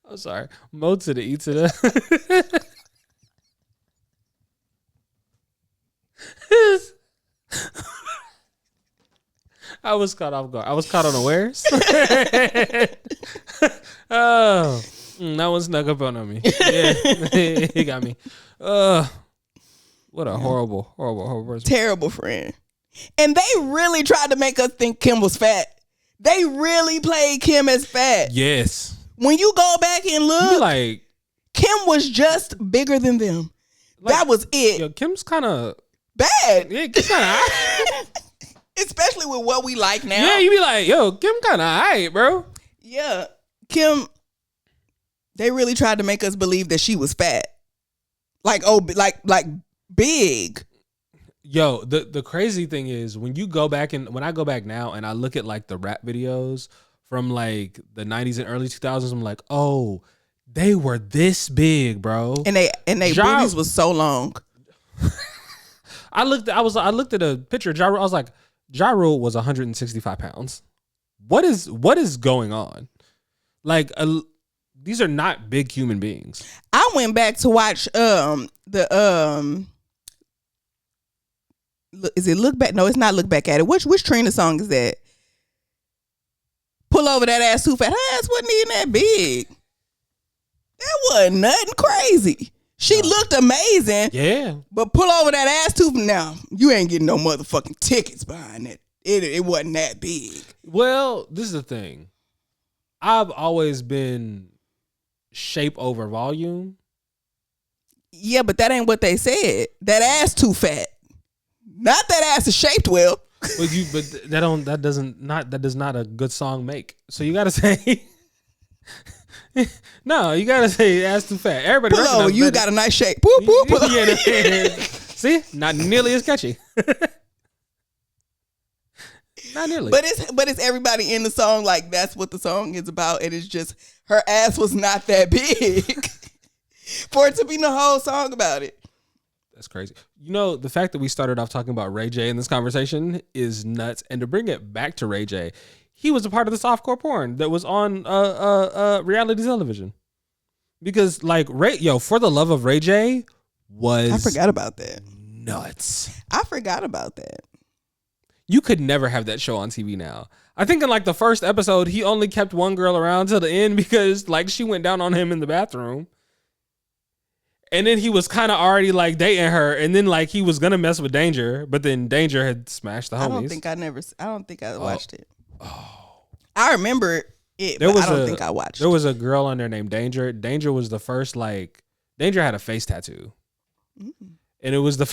I'm sorry. Mo to the E to the. I was caught off guard. I was caught unawares. Oh, that one snuck up on me. Yeah, he got me. What a horrible person. Terrible friend. And they really tried to make us think Kim was fat. They really played Kim as fat. Yes. When you go back and look, like Kim was just bigger than them. Like, that was it. Yo, Kim's kind of bad. Yeah, Kim's kind of especially with what we like now. Yeah, you be like, yo, Kim kind of alright, bro. Yeah, Kim. They really tried to make us believe that she was fat, like big. Yo, the crazy thing is when you go back and when I go back now and I look at like the rap videos from like the 90s and early 2000s, I'm like, oh, they were this big, bro. And they boobies was so long. I looked at a picture of Ja Rule. I was like, Ja Rule was 165 pounds. What is going on? Like, these are not big human beings. I went back to watch is it Look Back? No, it's not Look Back at It. Which Trina song is that? Pull Over That Ass Too Fat. Her ass wasn't even that big. That wasn't nothing crazy. She looked amazing. Yeah. But Pull Over That Ass Too Fat. Now, you ain't getting no motherfucking tickets behind it. It wasn't that big. Well, this is the thing. I've always been shape over volume. Yeah, but that ain't what they said. That ass too fat. Not that ass is shaped well. But that does not a good song make. So you gotta say no, you gotta say ass too fat. Everybody pull over, you got a nice shape. Boop, boop, pull See? Not nearly as catchy. Not nearly. But it's everybody in the song, like that's what the song is about. And it's just her ass was not that big for it to be the whole song about it. That's crazy. You know, the fact that we started off talking about Ray J in this conversation is nuts. And to bring it back to Ray J, he was a part of the softcore porn that was on reality television. Because like For the Love of Ray J was I forgot about that. Nuts. I forgot about that. You could never have that show on TV now. I think in like the first episode, he only kept one girl around till the end because like she went down on him in the bathroom. And then he was kind of already like dating her, and then like he was gonna mess with Danger, but then Danger had smashed the homies. I don't think I watched it. Oh, I remember it, but I don't think I watched. There was a girl on there named Danger. Danger was the first like Danger had a face tattoo, and it was the.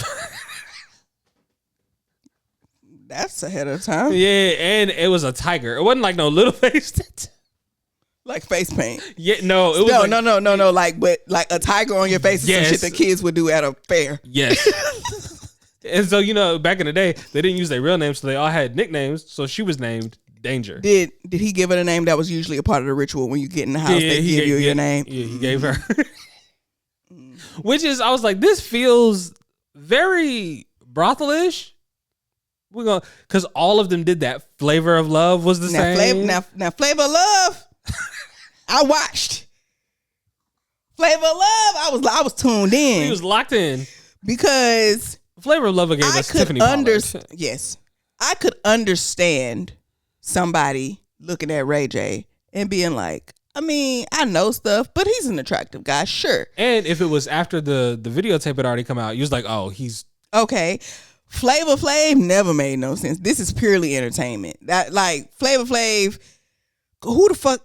That's ahead of time. Yeah, and it was a tiger. It wasn't like no little face tattoo. Like face paint. Yeah, no, it was no. Like a tiger on your face is some shit that kids would do at a fair. Yes. And so, back in the day, they didn't use their real names, so they all had nicknames. So she was named Danger. Did he give it a name that was usually a part of the ritual when you get in the house? They give you your name. Yeah, he gave her. Which is, I was like, this feels very brothelish. We're going because all of them did that. Flavor of Love was the same. Now Flavor of Love. I watched Flavor of Love. I was tuned in. He was locked in because Flavor of Love gave us Tiffany Pollard. Yes, I could understand somebody looking at Ray J and being like, I mean, I know stuff, but he's an attractive guy, sure. And if it was after the videotape had already come out, you was like, oh, he's okay. Flavor Flav never made no sense. This is purely entertainment. That like Flavor Flav, who the fuck?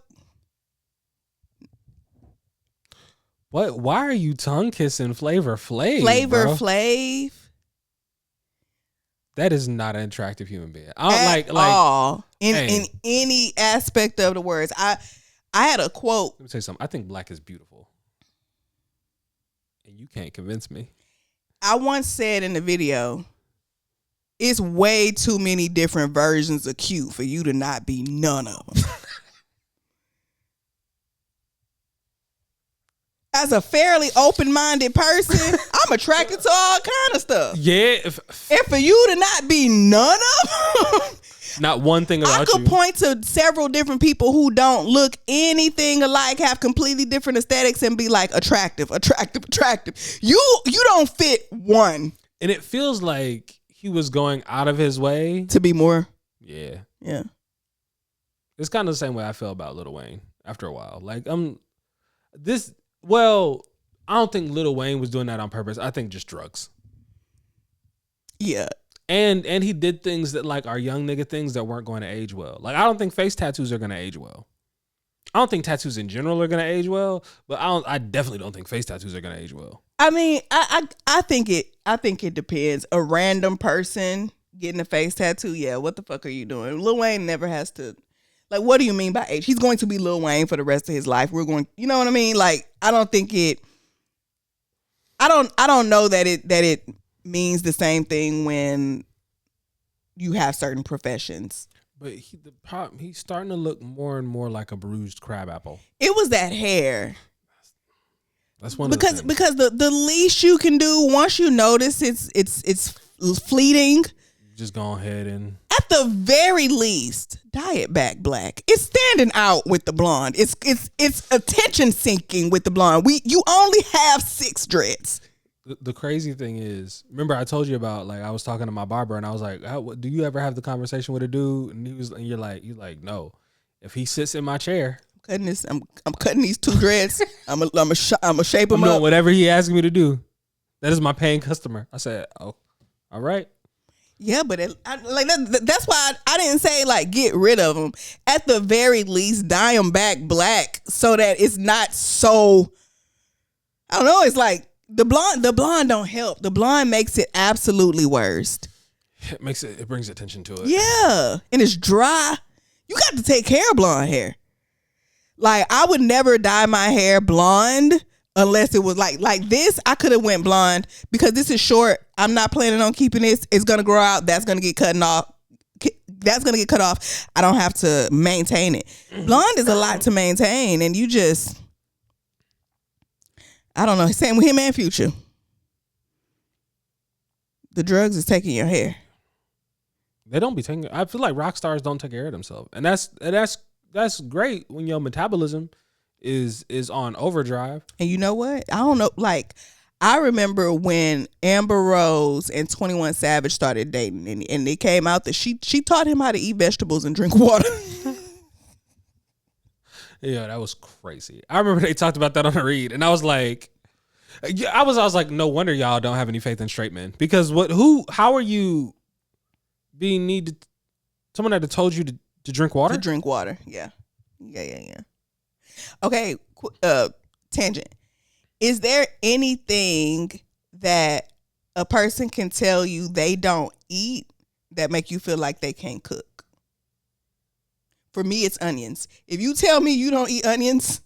What? Why are you tongue kissing Flavor Flav? Flavor Flav. That is not an attractive human being. I don't like all in any aspect of the words. I had a quote. Let me tell you something. I think black is beautiful, and you can't convince me. I once said in the video, it's way too many different versions of cute for you to not be none of them. As a fairly open-minded person, I'm attracted to all kind of stuff. Yeah. And for you to not be none of them, not one thing about you. I could point to several different people who don't look anything alike, have completely different aesthetics, and be like attractive. You don't fit one. And it feels like he was going out of his way to be more. Yeah. Yeah. It's kind of the same way I feel about Lil Wayne after a while. Like I don't think Lil Wayne was doing that on purpose. I think just drugs. Yeah. And he did things that like are young nigga things that weren't going to age well. Like I don't think face tattoos are going to age well. I don't think tattoos in general are going to age well, but I definitely don't think face tattoos are going to age well. I mean, I think it depends. A random person getting a face tattoo, yeah, what the fuck are you doing? Lil Wayne never has to. Like, what do you mean by age? He's going to be Lil Wayne for the rest of his life. We're going, you know what I mean? Like, I don't think it. I don't know that it means the same thing when you have certain professions. But he's starting to look more and more like a bruised crabapple. It was that hair. That's one because the least you can do once you notice it's fleeting. Just go ahead and at the very least dye it back black. It's standing out with the blonde. It's attention sinking with the blonde. You only have 6 dreads. The crazy thing is, remember I told you about like I was talking to my barber and I was like, do you ever have the conversation with a dude? And you're like, no. If he sits in my chair, I'm cutting these 2 dreads. I'm a shape him I'm up. doing whatever he asks me to do. That is my paying customer. I said, oh, all right. Yeah, but that's why I didn't say like get rid of them. At the very least, dye them back black so that it's not so. I don't know. It's like the blonde don't help. The blonde makes it absolutely worse. It brings attention to it. Yeah, and it's dry. You got to take care of blonde hair. Like I would never dye my hair blonde. Unless it was like this, I could have went blonde because this is short. I'm not planning on keeping this. It's gonna grow out. That's gonna get cut off. That's gonna get cut off. I don't have to maintain it. Blonde is a lot to maintain, and you just, I don't know. Same with him and Future. The drugs is taking your hair. They don't be taking. I feel like rock stars don't take care of themselves, and that's great when your metabolism is on overdrive. And you know what? I don't know. Like, I remember when Amber Rose and 21 Savage started dating, and it came out that she taught him how to eat vegetables and drink water. Yeah, that was crazy. I remember they talked about that on the read, and I was like, I was like, no wonder y'all don't have any faith in straight men, because how are you being needed? Someone had told you to drink water? To drink water, yeah. Okay, tangent. Is there anything that a person can tell you they don't eat that make you feel like they can't cook? For me, it's onions. If you tell me you don't eat onions,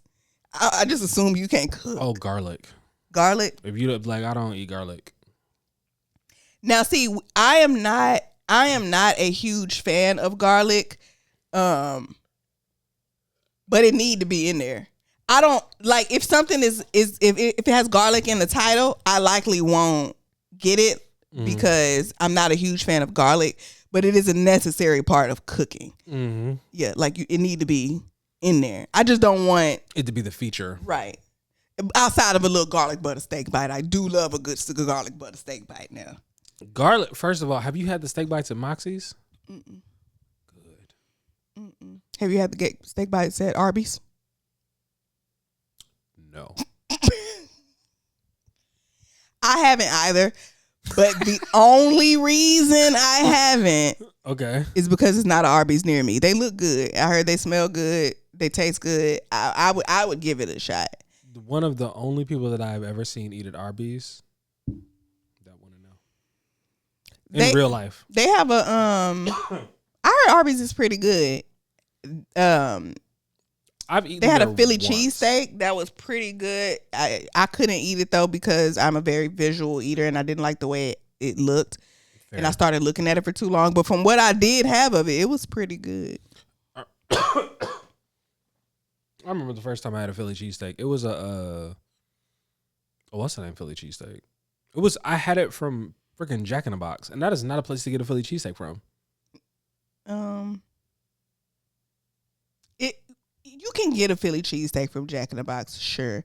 I just assume you can't cook. Oh, garlic. Garlic? If you like, I don't eat garlic. Now, see, I am not a huge fan of garlic, but it need to be in there. I don't like if something if it has garlic in the title, I likely won't get it because I'm not a huge fan of garlic. But it is a necessary part of cooking. Mm-hmm. Yeah, like it need to be in there. I just don't want it to be the feature, right? Outside of a little garlic butter steak bite, I do love a good garlic butter steak bite. Now, garlic. First of all, have you had the steak bites at Moxie's? Mm-mm. Good. Mm-mm. Have you had the steak bites at Arby's? No. I haven't either. But the only reason I haven't is because it's not an Arby's near me. They look good. I heard they smell good. They taste good. I would give it a shot. One of the only people that I've ever seen eat at Arby's that want to know in real life. They have a I heard Arby's is pretty good. I've eaten. They had a Philly cheesesteak that was pretty good. I couldn't eat it though because I'm a very visual eater and I didn't like the way it looked. Fair. And I started looking at it for too long. But from what I did have of it, it was pretty good. I remember the first time I had a Philly cheesesteak. It was what's the name? Philly cheesesteak. I had it from freaking Jack in the Box, and that is not a place to get a Philly cheesesteak from. You can get a Philly cheesesteak from Jack in the Box, sure.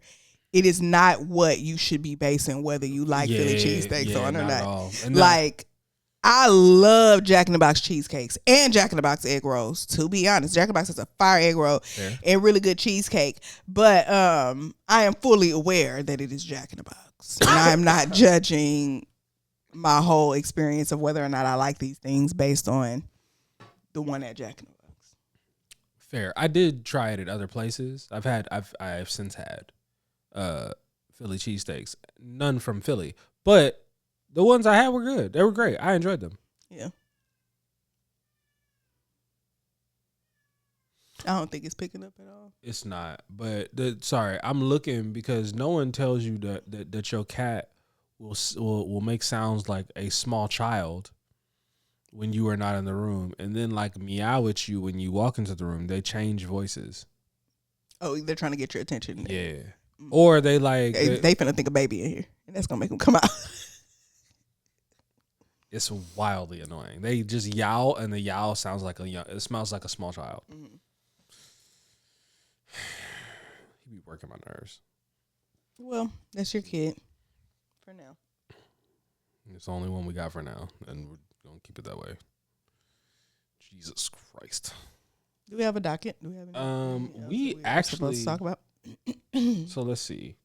It is not what you should be basing whether you like Philly cheesesteaks on or not. Like, I love Jack in the Box cheesecakes and Jack in the Box egg rolls. To be honest, Jack in the Box has a fire egg roll and really good cheesecake. But I am fully aware that it is Jack in the Box. And I am not judging my whole experience of whether or not I like these things based on the one at Jack in the Box. Fair. I did try it at other places. I've since had Philly cheesesteaks. None from Philly. But the ones I had were good. They were great. I enjoyed them. Yeah. I don't think it's picking up at all. It's not. But sorry, I'm looking because no one tells you that your cat will make sounds like a small child when you are not in the room, and then like meow at you when you walk into the room. They change voices. Oh, they're trying to get your attention. Yeah. Or they like they finna think a baby in here, and that's gonna make them come out. It's wildly annoying. They just yowl, and the yowl sounds like it smells like a small child. Mm-hmm. He be working my nerves. Well, that's your kid for now. It's the only one we got for now, and we're gonna keep it that way. Jesus Christ. Do we have a docket? Do we have anything we actually supposed to talk about? So let's see.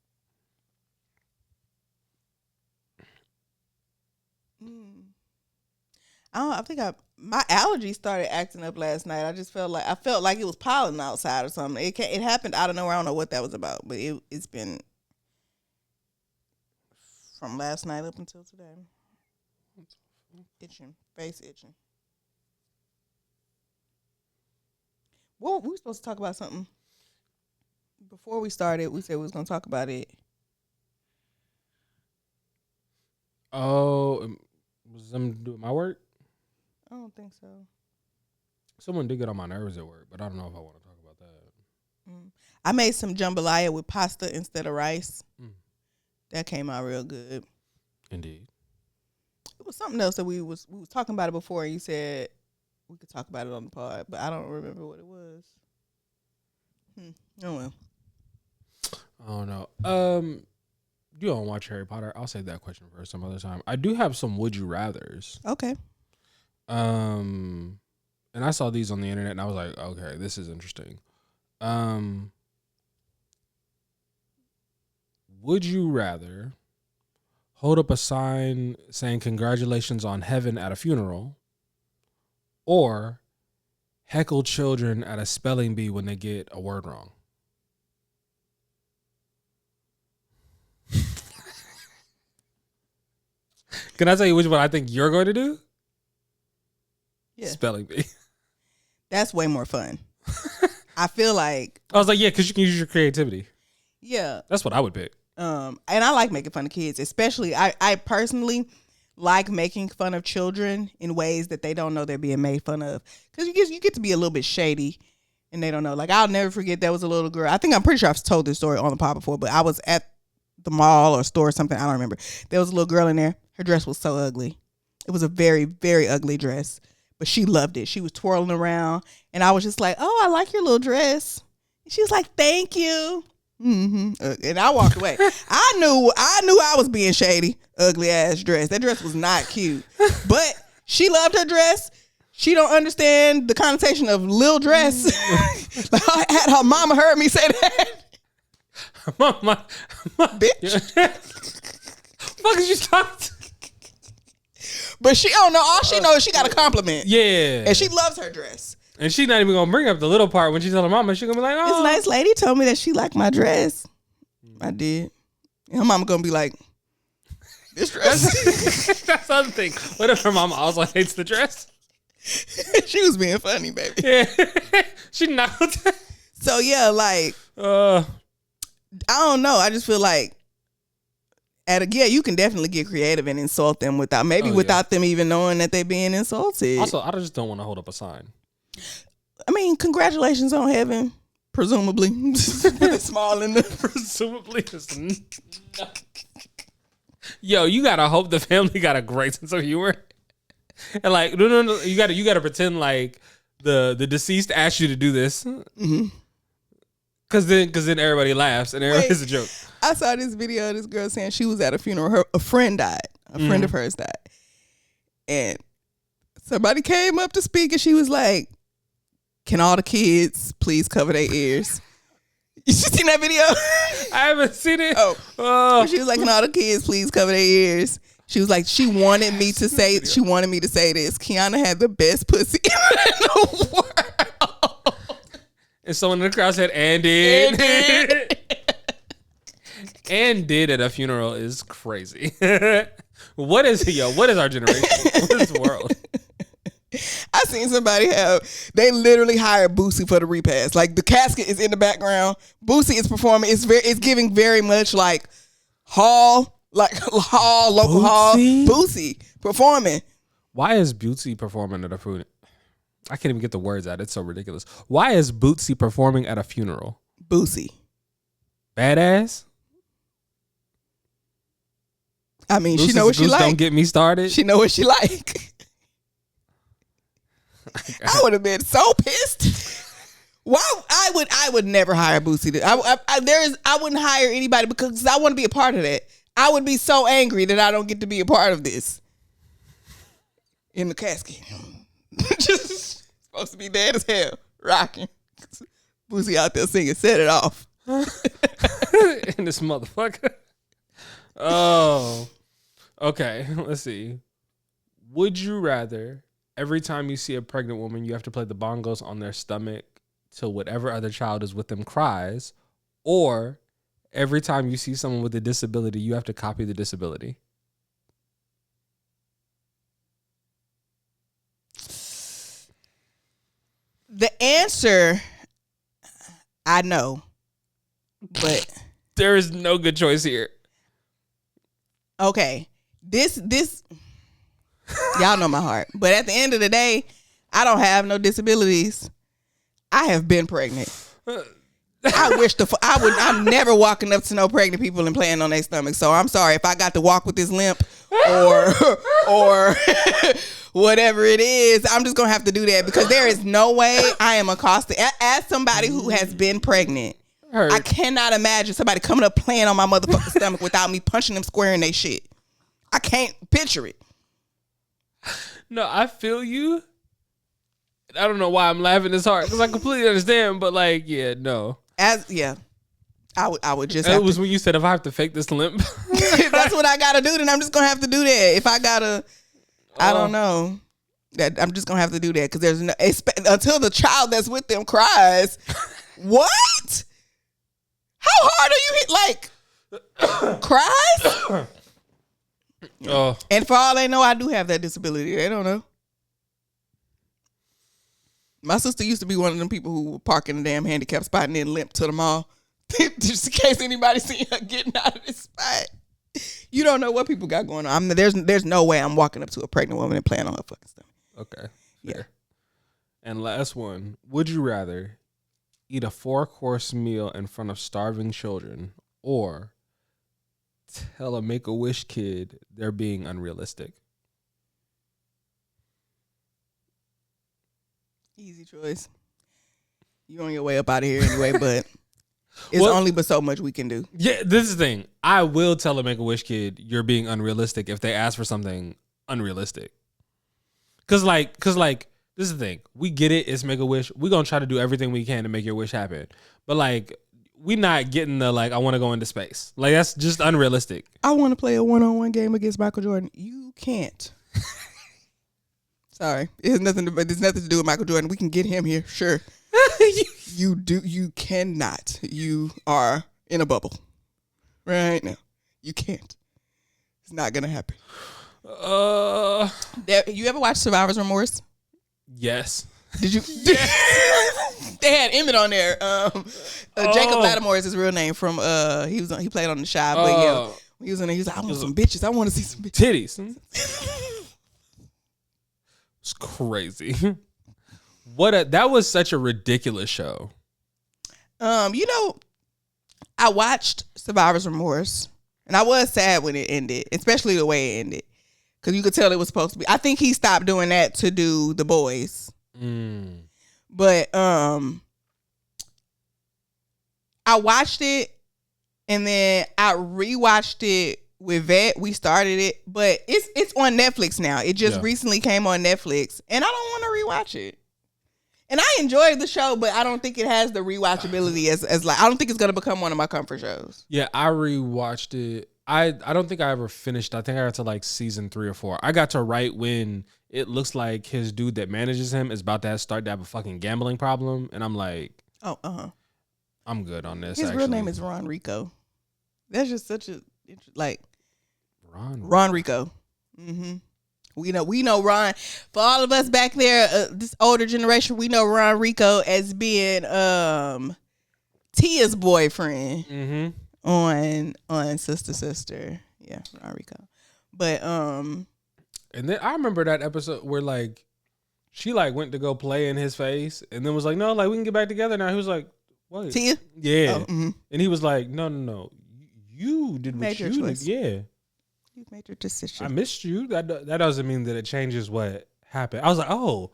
I think my allergies started acting up last night. I felt like it was pollen outside or something. It happened out of nowhere. I don't know what that was about, but it's been from last night up until today. Itching, face itching. Well, we were supposed to talk about something before we started. We said we was going to talk about it. Oh, was something to do with my work? I don't think so. Someone did get on my nerves at work, but I don't know if I want to talk about that. I made some jambalaya with pasta instead of rice. That came out real good. Indeed. It was something else that we was talking about it before, and you said we could talk about it on the pod, but I don't remember what it was. Oh well. I don't know. You don't watch Harry Potter? I'll save that question for some other time. I do have some would you rathers. Okay. And I saw these on the internet and I was like, okay, this is interesting. Would you rather hold up a sign saying congratulations on heaven at a funeral, or heckle children at a spelling bee when they get a word wrong? Can I tell you which one I think you're going to do? Yeah. Spelling bee. That's way more fun. I feel like. I was like, yeah, because you can use your creativity. Yeah. That's what I would pick. And I like making fun of kids, especially I personally like making fun of children in ways that they don't know they're being made fun of. Because you get to be a little bit shady and they don't know. Like, I'll never forget, there was a little girl. I'm pretty sure I've told this story on the pod before, but I was at the mall or store or something. I don't remember. There was a little girl in there. Her dress was so ugly. It was a very, very ugly dress, but she loved it. She was twirling around and I was just like, oh, I like your little dress. And she was like, thank you. Mm-hmm. And I walked away. I knew I was being shady. Ugly ass dress. That dress was not cute, but she loved her dress. She don't understand the connotation of lil dress. Like, I had her mama heard me say that. Mama, Bitch. fuck is you talking to? But she don't know. All she knows is she got a compliment. Yeah. And she loves her dress. And she's not even going to bring up the little part when she tell her mama. She's going to be like, oh. This nice lady told me that she liked my dress. I did. And her mama going to be like, this dress. That's the other thing. What if her mama also hates the dress? She was being funny, baby. Yeah. She knocked. So, yeah, like, I don't know. I just feel like, you can definitely get creative and insult them without them even knowing that they're being insulted. Also, I just don't want to hold up a sign. I mean, congratulations on heaven, presumably. It's small in the Presumably. Yo, you gotta hope the family got a great sense of humor. And like, no, you gotta pretend like the deceased asked you to do this. Mm-hmm. Cause then everybody laughs and it's a joke. I saw this video of this girl saying she was at a funeral. A friend died. A friend of hers died. And somebody came up to speak and she was like, can all the kids please cover their ears? You seen that video? I haven't seen it. Oh. She was like, can all the kids please cover their ears? She was like, she wanted me to say this. Kiana had the best pussy in the world. And someone in the crowd said, and did. And did at a funeral is crazy. What is our generation? What is the world? I seen somebody they literally hired Boosie for the repast. Like, the casket is in the background. Boosie is performing. It's giving very much like local hall. Boosie performing. Why is Bootsy performing at a funeral? I can't even get the words out. It's so ridiculous. Why is Bootsy performing at a funeral? Boosie. Badass? I mean, she know what she like. Don't get me started. She know what she like. I would have been so pissed. Why? I would never hire Boosie. I wouldn't hire anybody because I want to be a part of that. I would be so angry that I don't get to be a part of this. In the casket. Just supposed to be dead as hell. Rocking. Boosie out there singing, set it off. In this motherfucker. Oh. Okay, let's see. Would you rather every time you see a pregnant woman, you have to play the bongos on their stomach till whatever other child is with them cries, or every time you see someone with a disability, you have to copy the disability? The answer, I know, but there is no good choice here. Okay, this y'all know my heart, but at the end of the day, I don't have no disabilities. I have been pregnant. I wish I'm never walking up to no pregnant people and playing on their stomach. So I'm sorry if I got to walk with this limp or whatever it is. I'm just gonna have to do that because there is no way I am accosted. As somebody who has been pregnant, Hurt. I cannot imagine somebody coming up playing on my motherfucking stomach without me punching them square in their shit. I can't picture it. No, I feel you. I don't know why I'm laughing this hard because I completely understand, but like, yeah, no. I would just. It was when you said if I have to fake this limp. That's what I gotta do. Then I'm just gonna have to do that. If I gotta, I don't know. That I'm just gonna have to do that because there's no until the child that's with them cries. What? How hard are you hit? Like cries? Oh. And for all they know, I do have that disability. They don't know. My sister used to be one of them people who would park in a damn handicap spot and then limp to the mall. Just in case anybody seen her getting out of this spot. You don't know what people got going on. There's no way I'm walking up to a pregnant woman and playing on her fucking stomach. Okay. Fair. And last one. Would you rather eat a 4-course meal in front of starving children or tell a Make-A-Wish kid they're being unrealistic? Easy choice. You on your way up out of here anyway, but it's only but so much we can do. Yeah, this is the thing. I will tell a Make-A-Wish kid you're being unrealistic if they ask for something unrealistic. Cause like this is the thing. We get it. It's Make-A-Wish. We're gonna try to do everything we can to make your wish happen. But like, we not getting the like I want to go into space. Like that's just unrealistic. I want to play a 1-on-1 game against Michael Jordan. You can't. Sorry, there's nothing to do with Michael Jordan. We can get him here, sure. You cannot. You are in a bubble right now. You can't. It's not gonna happen. You ever watch Survivor's Remorse? Yes. Did you? They had Emmett on there. Jacob Lattimore is his real name. From he played on The Shy, but yeah, he was in there. He was like, I want some bitches. I want to see some bitches. Titties. It's crazy. That was such a ridiculous show. I watched Survivor's Remorse, and I was sad when it ended, especially the way it ended, because you could tell it was supposed to be. I think he stopped doing that to do The Boys. But I watched it, and then I rewatched it with Vet. We started it, but it's on Netflix now. It just recently came on Netflix, and I don't want to rewatch it. And I enjoyed the show, but I don't think it has the rewatchability as like I don't think it's gonna become one of my comfort shows. Yeah, I rewatched it. I don't think I ever finished. I think I got to like season 3 or 4. I got to right when it looks like his dude that manages him is about to start to have a fucking gambling problem, and I'm like, I'm good on this. His real name is Ron Rico. That's just such a like Ron Rico. Mm-hmm. We know Ron. For all of us back there, this older generation, we know Ron Rico as being Tia's boyfriend on Sister. Yeah, Ron Rico. But and then I remember that episode where like she like went to go play in his face, and then was like, no, like we can get back together now. He was like, what? Tia? Yeah. And he was like, no. You did what you did. Yeah. You made your decision. I missed you. That doesn't mean that it changes what happened. I was like, oh,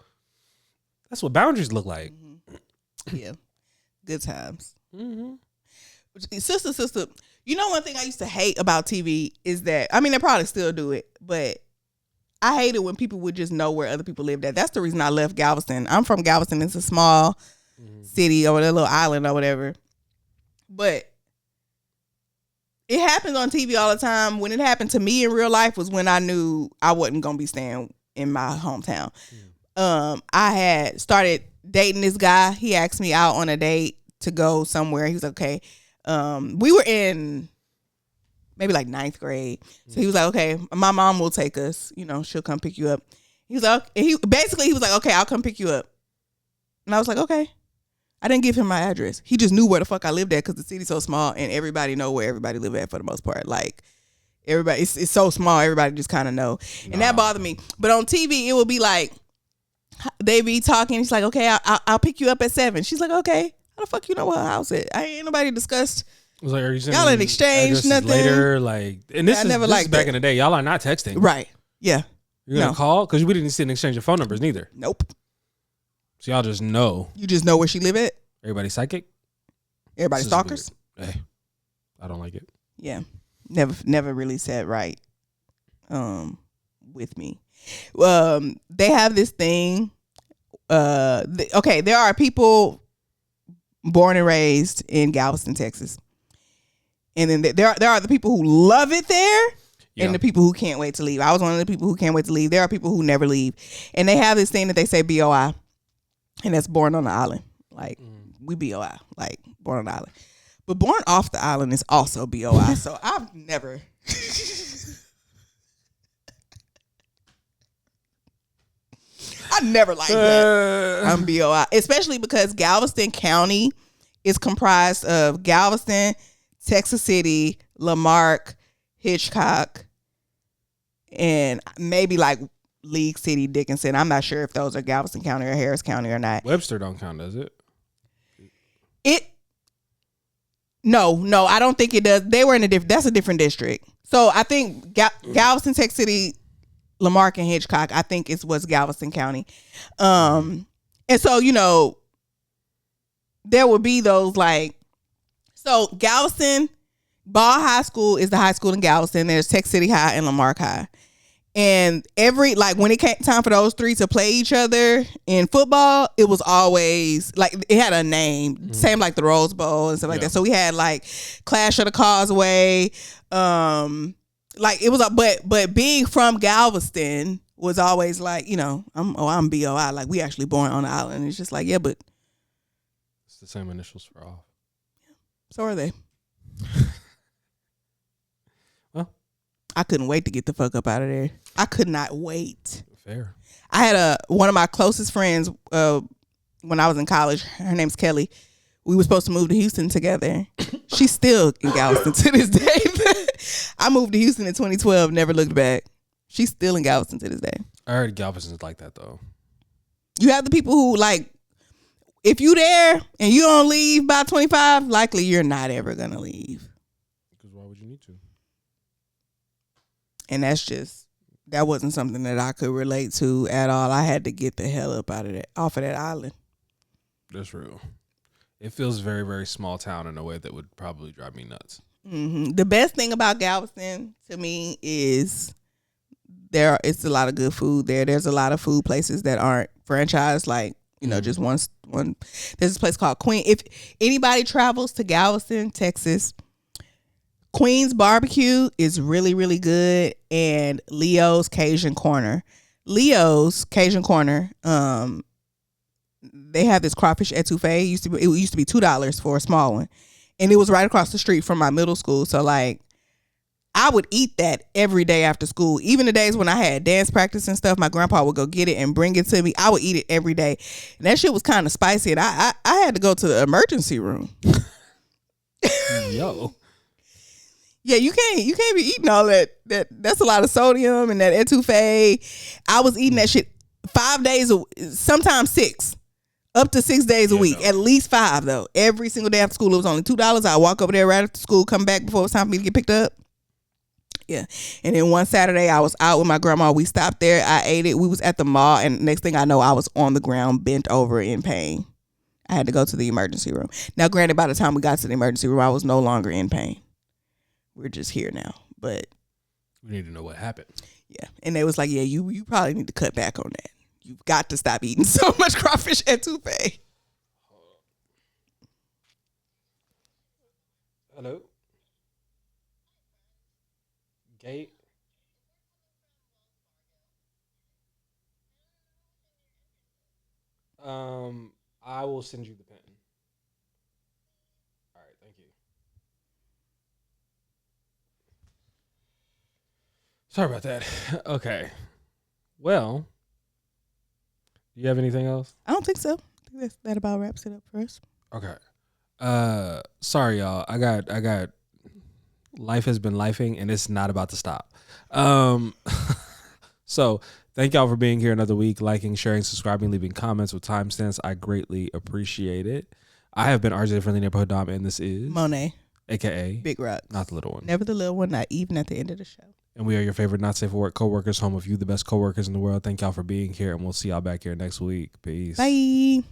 that's what boundaries look like. Mm-hmm. Yeah. Good times. Mm-hmm. Sister. You know one thing I used to hate about TV is that, I mean, they probably still do it, but I hate it when people would just know where other people lived at. That's the reason I left Galveston. I'm from Galveston. It's a small city or a little island or whatever. But it happens on TV all the time. When it happened to me in real life was when I knew I wasn't going to be staying in my hometown. I had started dating this guy. He asked me out on a date to go somewhere. He was like, okay. We were in maybe like 9th grade. So he was like, okay, my mom will take us. You know, she'll come pick you up. He was like, he was like, okay, I'll come pick you up. And I was like, okay. I didn't give him my address. He just knew where the fuck I lived at because the city's so small and everybody know where everybody live at for the most part. Like everybody, it's so small. Everybody just kind of know. And that bothered me. But on TV, it would be like, they be talking. He's like, okay, I'll pick you up at 7. She's like, okay. How the fuck you know where her house at? Ain't nobody discussed. I was like, are you y'all ain't exchanged nothing later? Like, and this is back in the day. Y'all are not texting, right? Yeah, you're gonna call because we didn't sit and exchange your phone numbers neither. Nope. So y'all just know. You just know where she live at. Everybody psychic. Everybody This is stalkers. weird. Hey, I don't like it. Yeah, never really sat right with me. They have this thing. Okay, there are people born and raised in Galveston, Texas, and then there are the people who love it there. Yeah. And the people who can't wait to leave. I was one of the people who can't wait to leave. There are people who never leave. And they have this thing that they say BOI. And that's born on the island. Like, we BOI. Like, born on the island. But born off the island is also BOI. So I've never... I never liked that. I'm BOI. Especially because Galveston County is comprised of Galveston, Texas City, Lamarck, Hitchcock, and maybe like League City, Dickinson. I'm not sure if those are Galveston County or Harris County or not. Webster don't count, does it? No, I don't think it does. They were in that's a different district. So I think Galveston, Texas City, Lamarck, and Hitchcock, I think was Galveston County. And so, there would be those like, so Galveston, Ball High School is the high school in Galveston. There's Texas City High and Lamarck High. And when it came time for those three to play each other in football, it was always like it had a name, same like the Rose Bowl and stuff like that. So we had like Clash of the Causeway, like it was, but being from Galveston was always like, I'm BOI, like we actually born on the island. And it's just like, yeah, but it's the same initials for all. So are they. I couldn't wait to get the fuck up out of there. I could not wait. Fair. I had one of my closest friends when I was in college. Her name's Kelly. We were supposed to move to Houston together. She's still in Galveston to this day. I moved to Houston in 2012, never looked back. She's still in Galveston to this day. I heard Galveston's like that, though. You have the people who, like, if you there and you don't leave by 25, likely you're not ever going to leave. Because why would you need to? And that wasn't something that I could relate to at all. I had to get the hell up off of that island. That's real. It feels very, very small town in a way that would probably drive me nuts. Mm-hmm. The best thing about Galveston to me is it's a lot of good food there. There's a lot of food places that aren't franchised, like, just one. There's this place called Queen. If anybody travels to Galveston, Texas, Queen's Barbecue is really, really good, and Leo's Cajun Corner. Leo's Cajun Corner, they have this crawfish etouffee. It used to be $2 for a small one, and it was right across the street from my middle school. So like, I would eat that every day after school. Even the days when I had dance practice and stuff, my grandpa would go get it and bring it to me. I would eat it every day, and that shit was kind of spicy. And I had to go to the emergency room. Yo. Yeah, you can't be eating all that. That's a lot of sodium and that etouffee. I was eating that shit 5 days, sometimes 6, up to 6 days a week. No. At least 5 though. Every single day after school, it was only $2. I walk over there right after school, come back before it was time for me to get picked up. Yeah, and then one Saturday I was out with my grandma. We stopped there. I ate it. We was at the mall, and next thing I know, I was on the ground, bent over in pain. I had to go to the emergency room. Now, granted, by the time we got to the emergency room, I was no longer in pain. We're just here now, but we need to know what happened. Yeah, and they was like, "Yeah, you probably need to cut back on that. You've got to stop eating so much crawfish etouffee." Hello, Gate. I will send you the pen. All right, thank you. Sorry about that. Okay. Well, do you have anything else? I don't think so. I think that about wraps it up for us. Okay. Sorry, y'all. I got life has been lifing, and it's not about to stop. So thank y'all for being here another week, liking, sharing, subscribing, leaving comments with timestamps. I greatly appreciate it. I have been RJ, the Friendly Neighborhood Dom, and this is Monet, aka Big Rock, not the little one. Never the little one, not even at the end of the show. And we are your favorite not safe for work coworkers, home of you, the best coworkers in the world. Thank y'all for being here, and we'll see y'all back here next week. Peace. Bye.